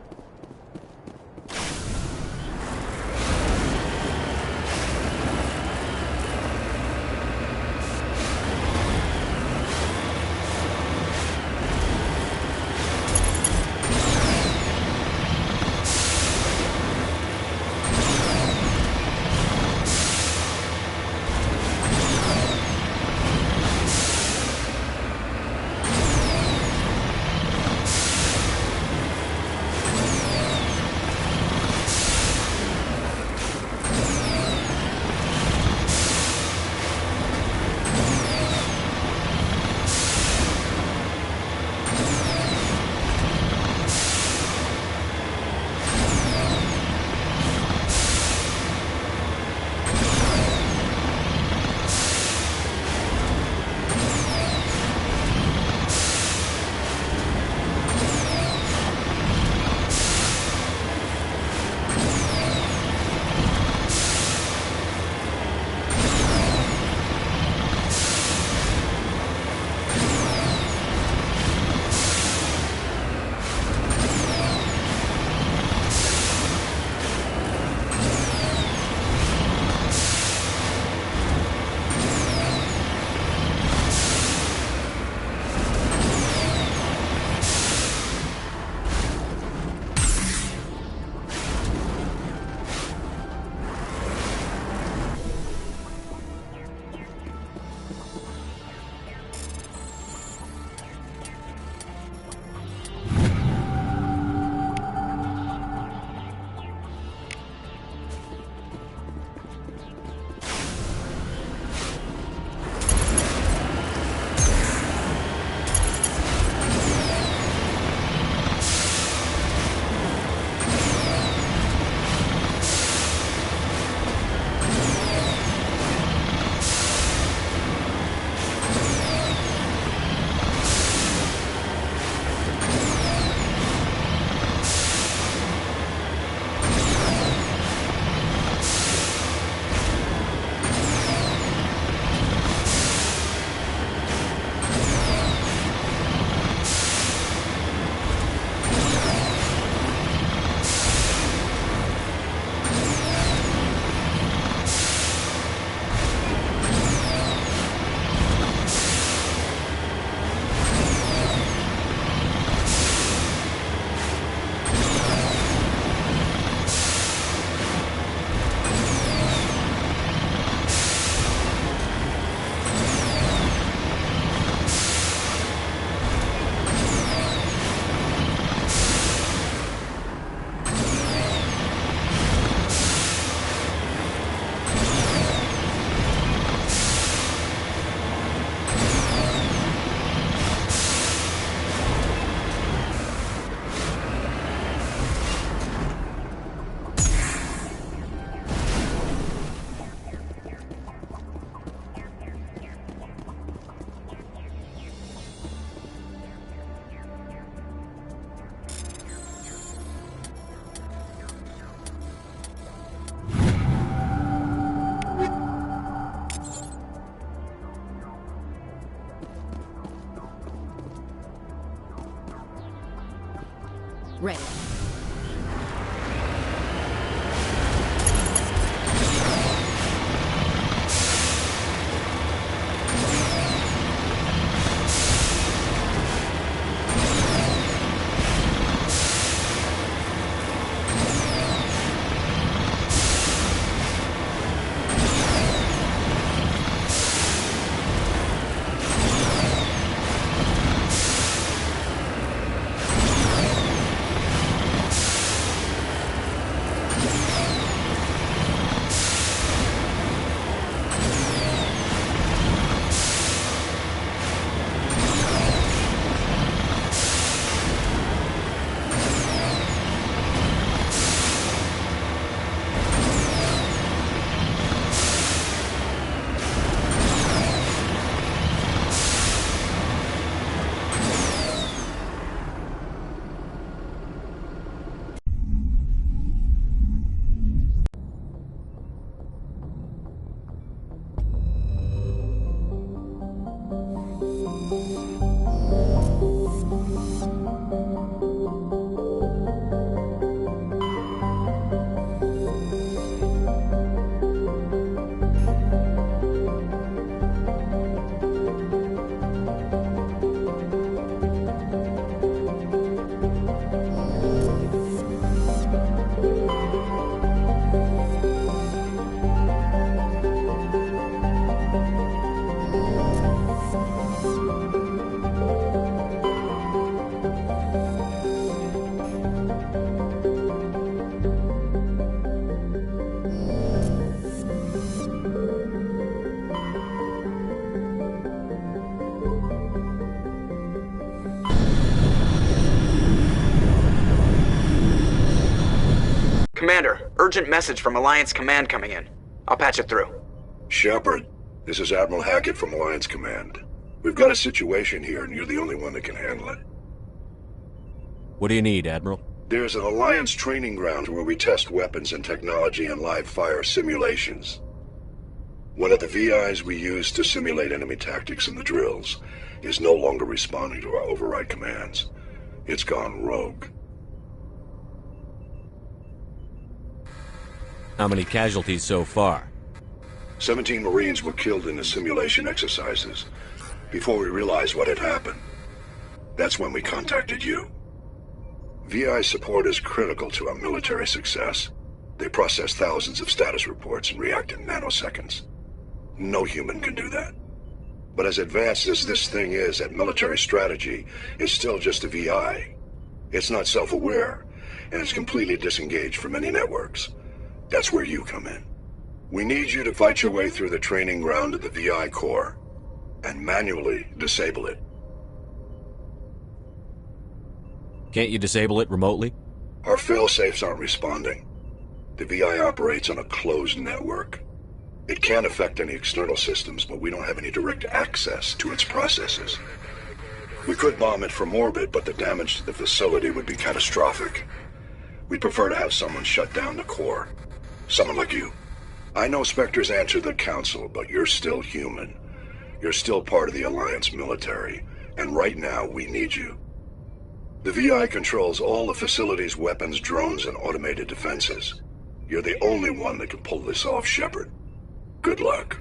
Ready.
Commander, urgent message from Alliance Command coming in. I'll patch it through.
Shepard, this is Admiral Hackett from Alliance Command. We've got a situation here, and you're the only one that can handle it.
What do you need, Admiral?
There's an Alliance training ground where we test weapons and technology in live fire simulations. One of the VIs we use to simulate enemy tactics in the drills is no longer responding to our override commands. It's gone rogue.
How many casualties so far?
17 Marines were killed in the simulation exercises before we realized what had happened. That's when we contacted you. VI support is critical to our military success. They process thousands of status reports and react in nanoseconds. No human can do that. But as advanced as this thing is at military strategy, it's still just a VI. It's not self-aware, and it's completely disengaged from any networks. That's where you come in. We need you to fight your way through the training ground of the VI core and manually disable it.
Can't you disable it remotely?
Our fail-safes aren't responding. The VI operates on a closed network. It can affect any external systems, but we don't have any direct access to its processes. We could bomb it from orbit, but the damage to the facility would be catastrophic. We'd prefer to have someone shut down the core. Someone like you. I know Spectres answer the Council, but you're still human. You're still part of the Alliance military, and right now we need you. The VI controls all the facility's weapons, drones, and automated defenses. You're the only one that can pull this off, Shepard. Good luck.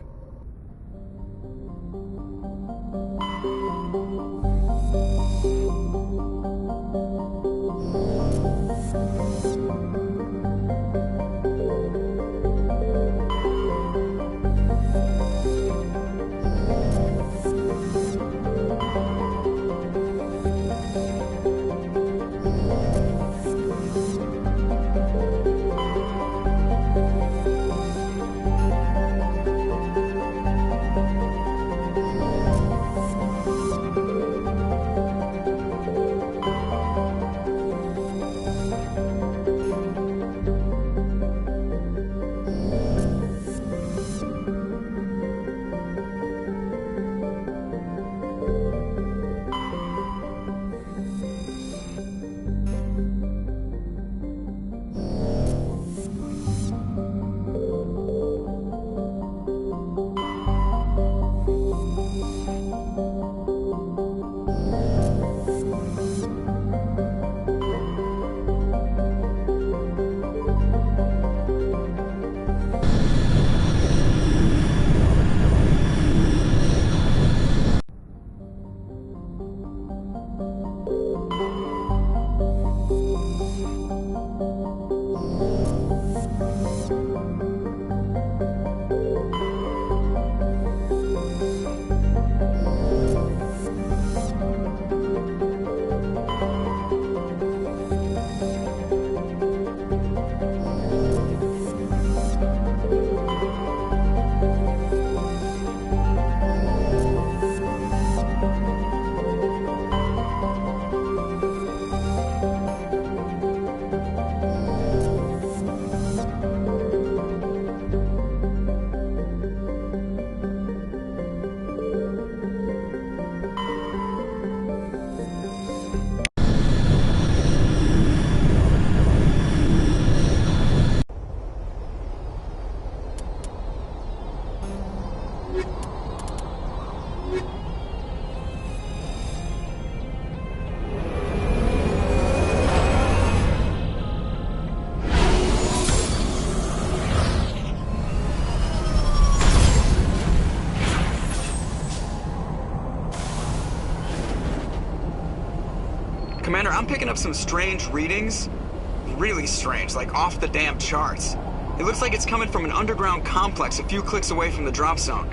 Commander, I'm picking up some strange readings. Really strange, like off the damn charts. It looks like it's coming from an underground complex a few clicks away from the drop zone.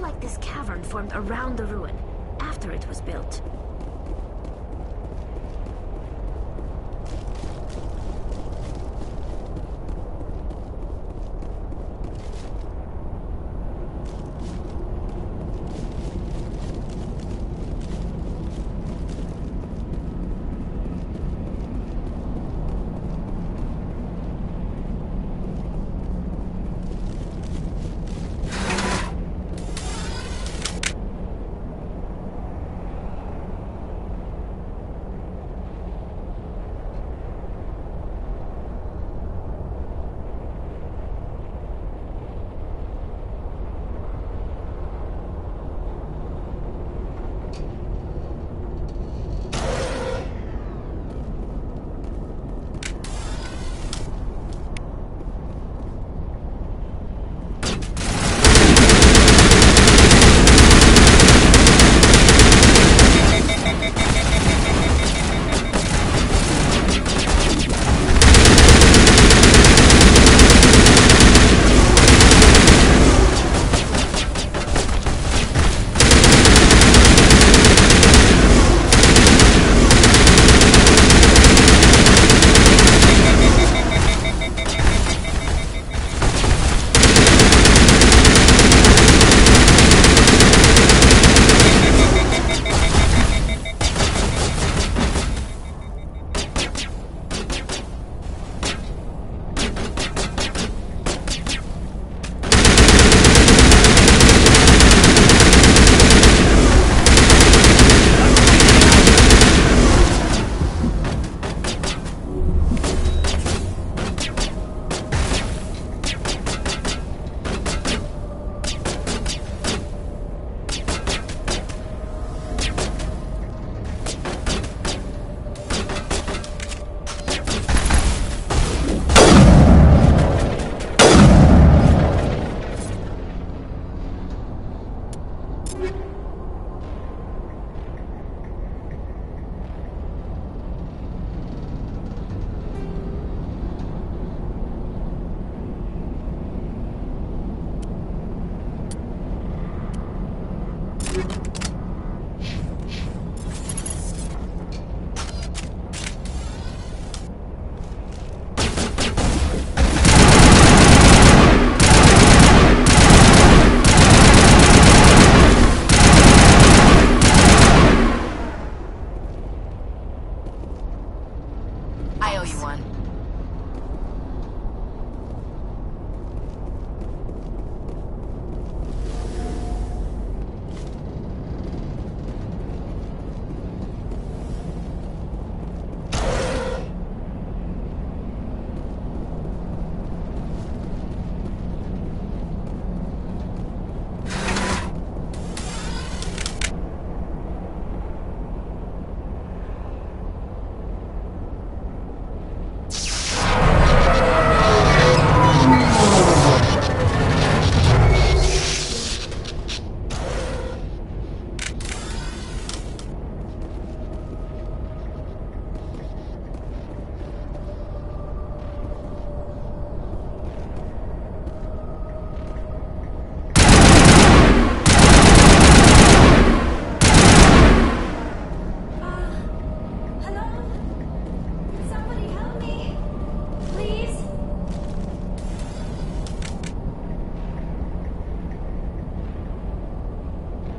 like this cavern formed around the ruin, after it was built.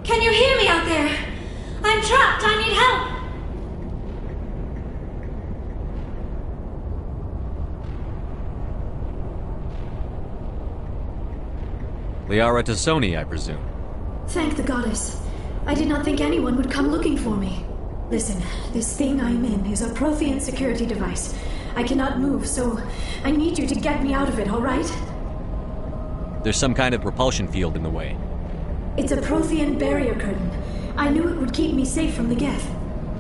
Can you hear me out there? I'm trapped. I need help.
Liara Tassoni, I presume.
Thank the goddess. I did not think anyone would come looking for me. Listen, this thing I'm in is a Prothean security device. I cannot move, so I need you to get me out of it, all right?
There's some kind of repulsion field in the way.
It's a Prothean barrier curtain. I knew it would keep me safe from the Geth.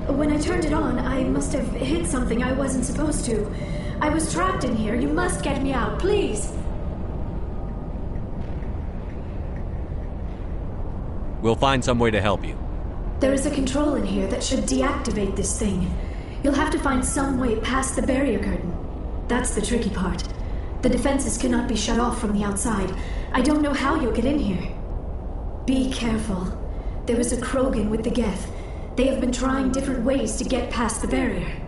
When I turned it on, I must have hit something I wasn't supposed to. I was trapped in here. You must get me out, please.
We'll find some way to help you.
There is a control in here that should deactivate this thing. You'll have to find some way past the barrier curtain. That's the tricky part. The defenses cannot be shut off from the outside. I don't know how you'll get in here. Be careful. There is a Krogan with the Geth. They have been trying different ways to get past the barrier.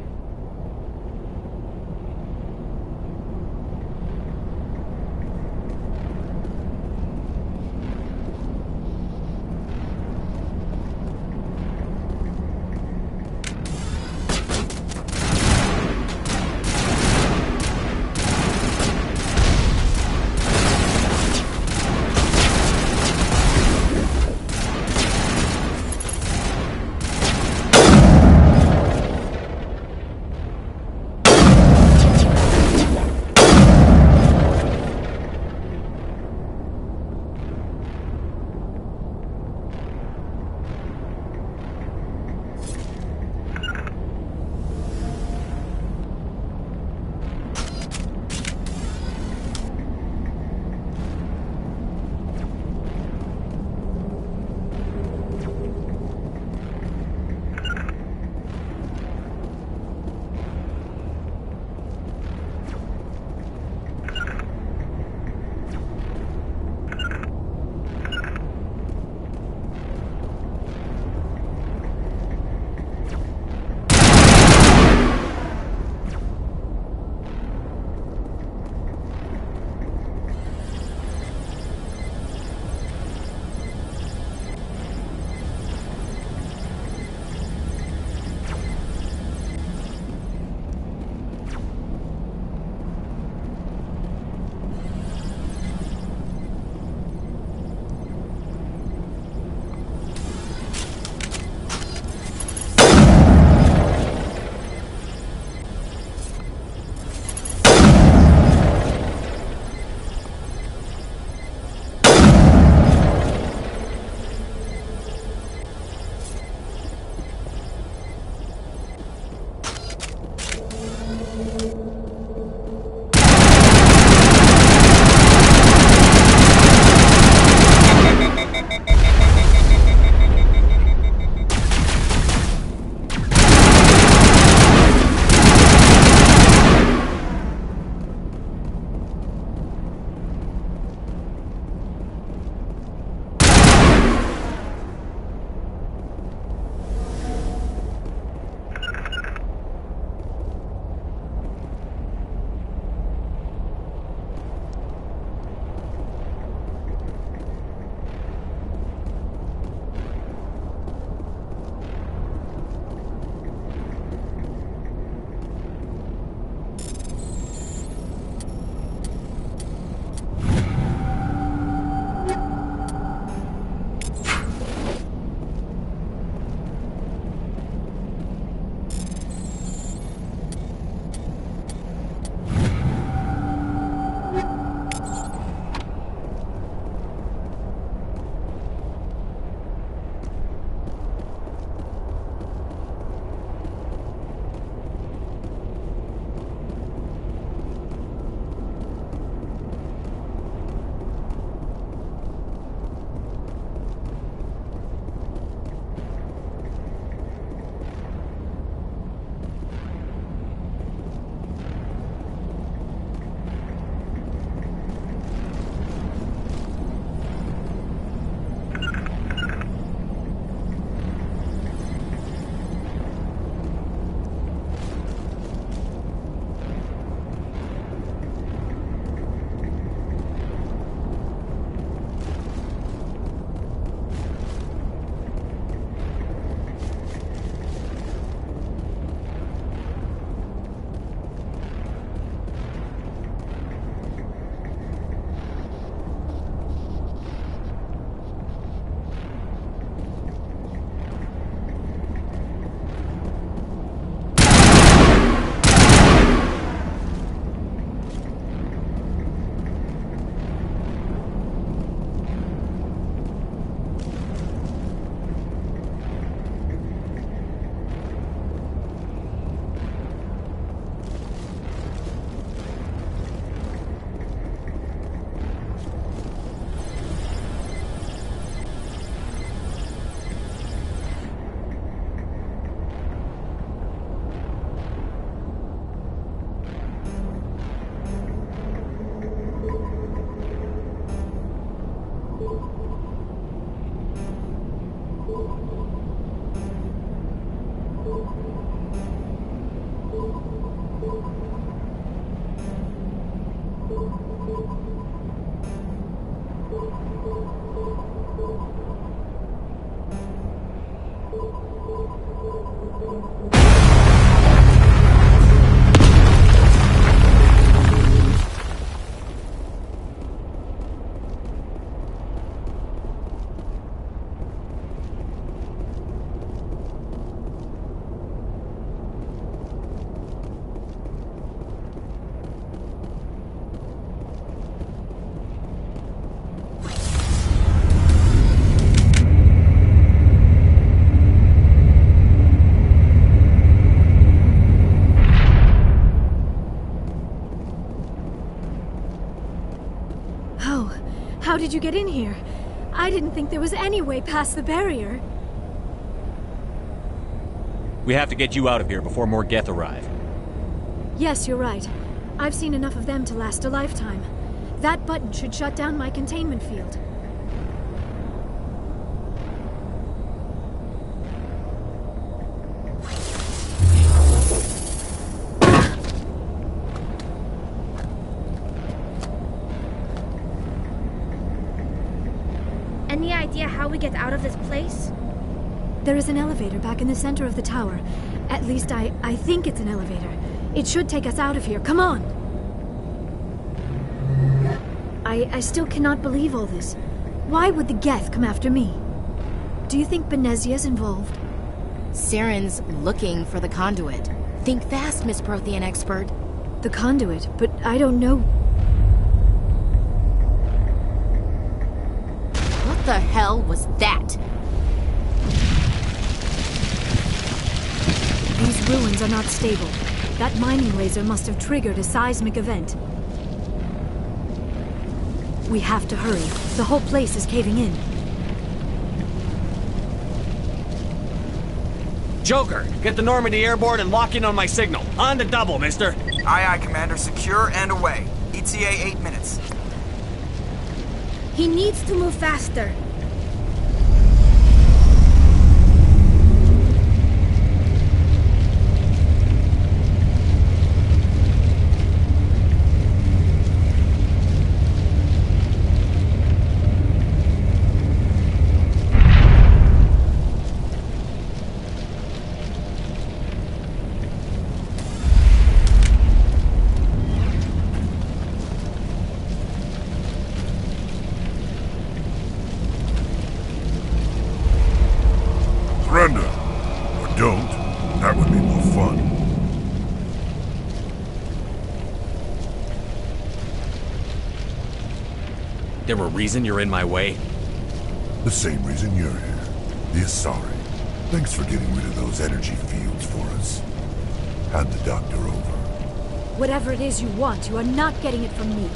How did you get in here? I didn't think there was any way past the barrier.
We have to get you out of here before more Geth arrive.
Yes, you're right. I've seen enough of them to last a lifetime. That button should shut down my containment field.
Any idea how we get out of this place?
There is an elevator back in the center of the tower. At least I think it's an elevator. It should take us out of here. Come on! I still cannot believe all this. Why would the Geth come after me? Do you think Benezia's involved?
Saren's looking for the conduit. Think fast, Miss Prothean expert.
The conduit? But I don't know.
What the hell was that?
These ruins are not stable. That mining laser must have triggered a seismic event. We have to hurry. The whole place is caving in.
Joker, get the Normandy airborne and lock in on my signal. On the double, mister.
Aye, aye, Commander. Secure and away. ETA 8 minutes.
He needs to move faster.
Surrender. Or don't. That would be more fun.
There a reason you're in my way?
The same reason you're here. The Asari. Thanks for getting rid of those energy fields for us. Hand the doctor over.
Whatever it is you want, you are not getting it from me.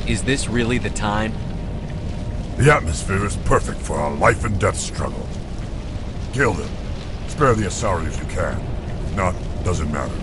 Is this really the time?
The atmosphere is perfect for a life and death struggle. Kill them. Spare the Asari if you can. If not, doesn't matter.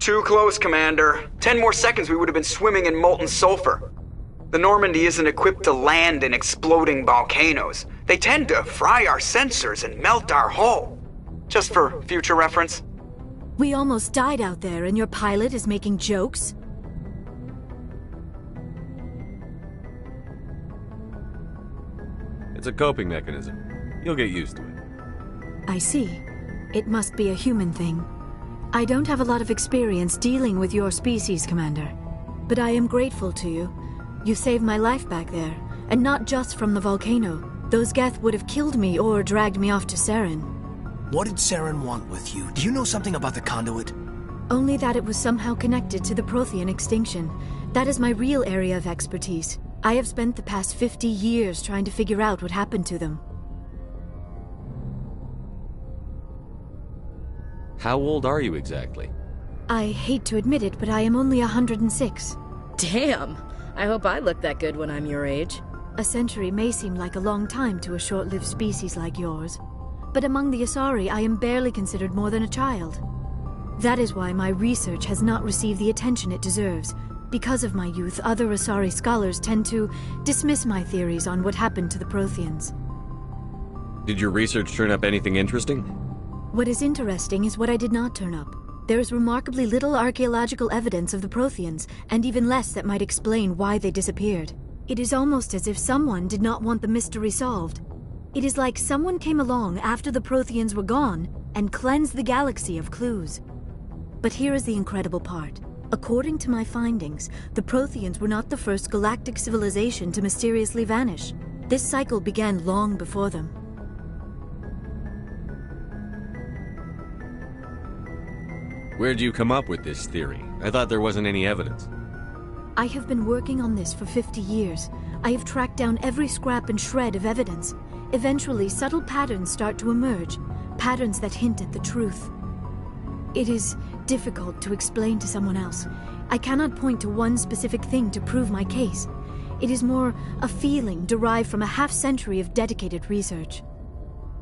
Too close, Commander. 10 more seconds we would have been swimming in molten sulfur. The Normandy isn't equipped to land in exploding volcanoes. They tend to fry our sensors and melt our hull. Just for future reference.
We almost died out there, and your pilot is making jokes?
It's a coping mechanism. You'll get used to it.
I see. It must be a human thing. I don't have a lot of experience dealing with your species, Commander. But I am grateful to you. You saved my life back there, and not just from the volcano. Those Geth would have killed me or dragged me off to Saren.
What did Saren want with you? Do you know something about the conduit?
Only that it was somehow connected to the Prothean extinction. That is my real area of expertise. I have spent the past 50 years trying to figure out what happened to them.
How old are you exactly?
I hate to admit it, but I am only 106.
Damn! I hope I look that good when I'm your age.
A century may seem like a long time to a short-lived species like yours. But among the Asari, I am barely considered more than a child. That is why my research has not received the attention it deserves. Because of my youth, other Asari scholars tend to dismiss my theories on what happened to the Protheans.
Did your research turn up anything interesting?
What is interesting is what I did not turn up. There is remarkably little archaeological evidence of the Protheans, and even less that might explain why they disappeared. It is almost as if someone did not want the mystery solved. It is like someone came along after the Protheans were gone and cleansed the galaxy of clues. But here is the incredible part. According to my findings, the Protheans were not the first galactic civilization to mysteriously vanish. This cycle began long before them.
Where'd you come up with this theory? I thought there wasn't any evidence.
I have been working on this for 50 years. I have tracked down every scrap and shred of evidence. Eventually, subtle patterns start to emerge, patterns that hint at the truth. It is difficult to explain to someone else. I cannot point to one specific thing to prove my case. It is more a feeling derived from a half-century of dedicated research.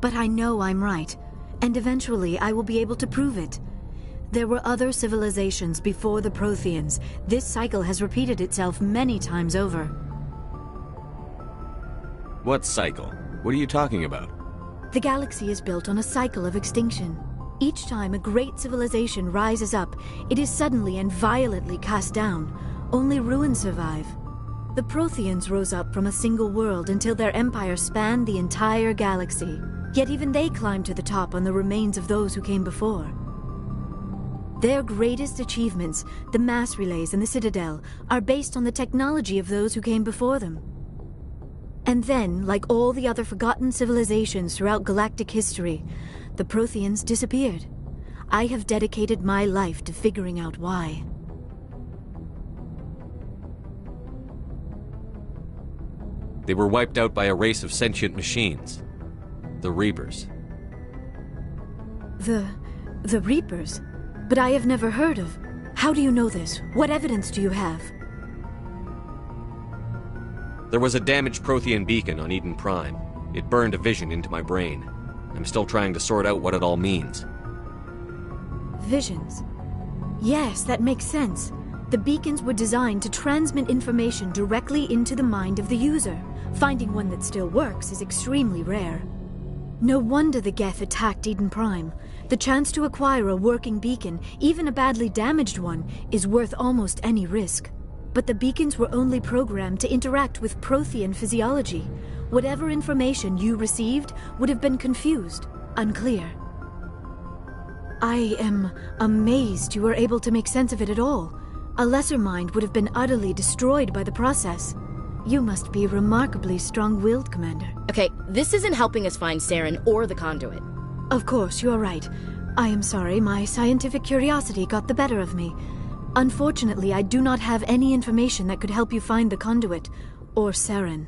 But I know I'm right, and eventually I will be able to prove it. There were other civilizations before the Protheans. This cycle has repeated itself many times over.
What cycle? What are you talking about?
The galaxy is built on a cycle of extinction. Each time a great civilization rises up, it is suddenly and violently cast down. Only ruins survive. The Protheans rose up from a single world until their empire spanned the entire galaxy. Yet even they climbed to the top on the remains of those who came before. Their greatest achievements, the mass relays and the Citadel, are based on the technology of those who came before them. And then, like all the other forgotten civilizations throughout galactic history, the Protheans disappeared. I have dedicated my life to figuring out why.
They were wiped out by a race of sentient machines. The Reapers.
The Reapers? But I have never heard of. How do you know this? What evidence do you have?
There was a damaged Prothean beacon on Eden Prime. It burned a vision into my brain. I'm still trying to sort out what it all means.
Visions. Yes, that makes sense. The beacons were designed to transmit information directly into the mind of the user. Finding one that still works is extremely rare. No wonder the Geth attacked Eden Prime. The chance to acquire a working beacon, even a badly damaged one, is worth almost any risk. But the beacons were only programmed to interact with Prothean physiology. Whatever information you received would have been confused, unclear. I am amazed you were able to make sense of it at all. A lesser mind would have been utterly destroyed by the process. You must be remarkably strong-willed, Commander.
Okay, this isn't helping us find Saren or the conduit.
Of course, you are right. I am sorry, my scientific curiosity got the better of me. Unfortunately, I do not have any information that could help you find the conduit, or Saren.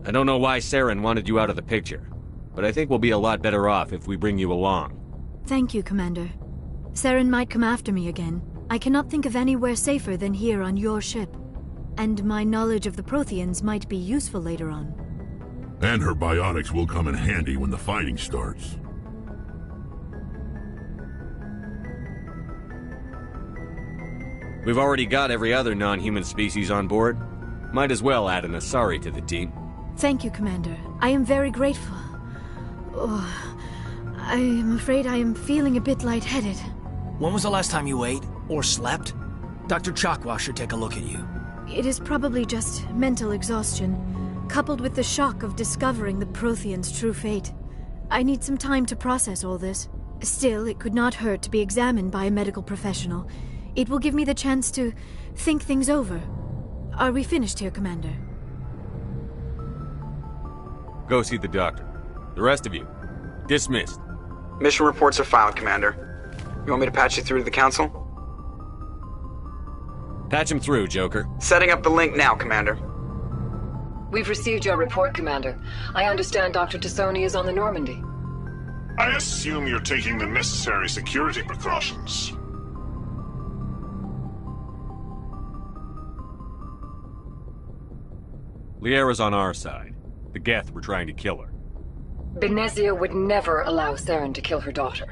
I don't know why Saren wanted you out of the picture, but I think we'll be a lot better off if we bring you along.
Thank you, Commander. Saren might come after me again. I cannot think of anywhere safer than here on your ship. And my knowledge of the Protheans might be useful later on.
And her biotics will come in handy when the fighting starts.
We've already got every other non-human species on board. Might as well add an Asari to the team.
Thank you, Commander. I am very grateful. Oh, I am afraid I am feeling a bit lightheaded.
When was the last time you ate or slept? Dr. Chakwa should take a look at you.
It is probably just mental exhaustion, coupled with the shock of discovering the Prothean's true fate. I need some time to process all this. Still, it could not hurt to be examined by a medical professional. It will give me the chance to think things over. Are we finished here, Commander?
Go see the doctor. The rest of you, dismissed.
Mission reports are filed, Commander. You want me to patch you through to the Council?
Patch him through, Joker.
Setting up the link now, Commander.
We've received your report, Commander. I understand Dr. Tassoni is on the Normandy.
I assume you're taking the necessary security precautions.
Liara's on our side. The Geth were trying to kill her.
Benezia would never allow Saren to kill her daughter.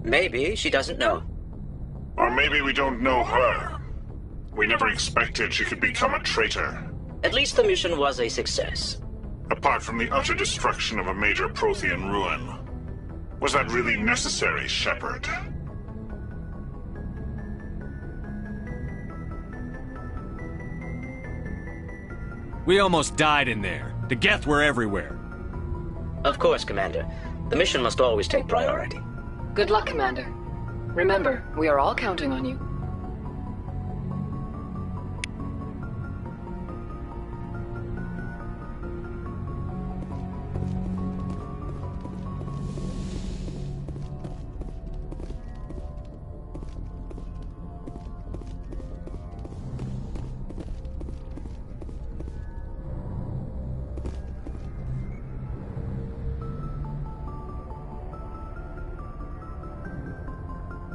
Maybe she doesn't know.
Or maybe we don't know her. We never expected she could become a traitor.
At least the mission was a success.
Apart from the utter destruction of a major Prothean ruin. Was that really necessary, Shepard?
We almost died in there. The Geth were everywhere.
Of course, Commander. The mission must always take priority.
Good luck, Commander. Remember, we are all counting on you.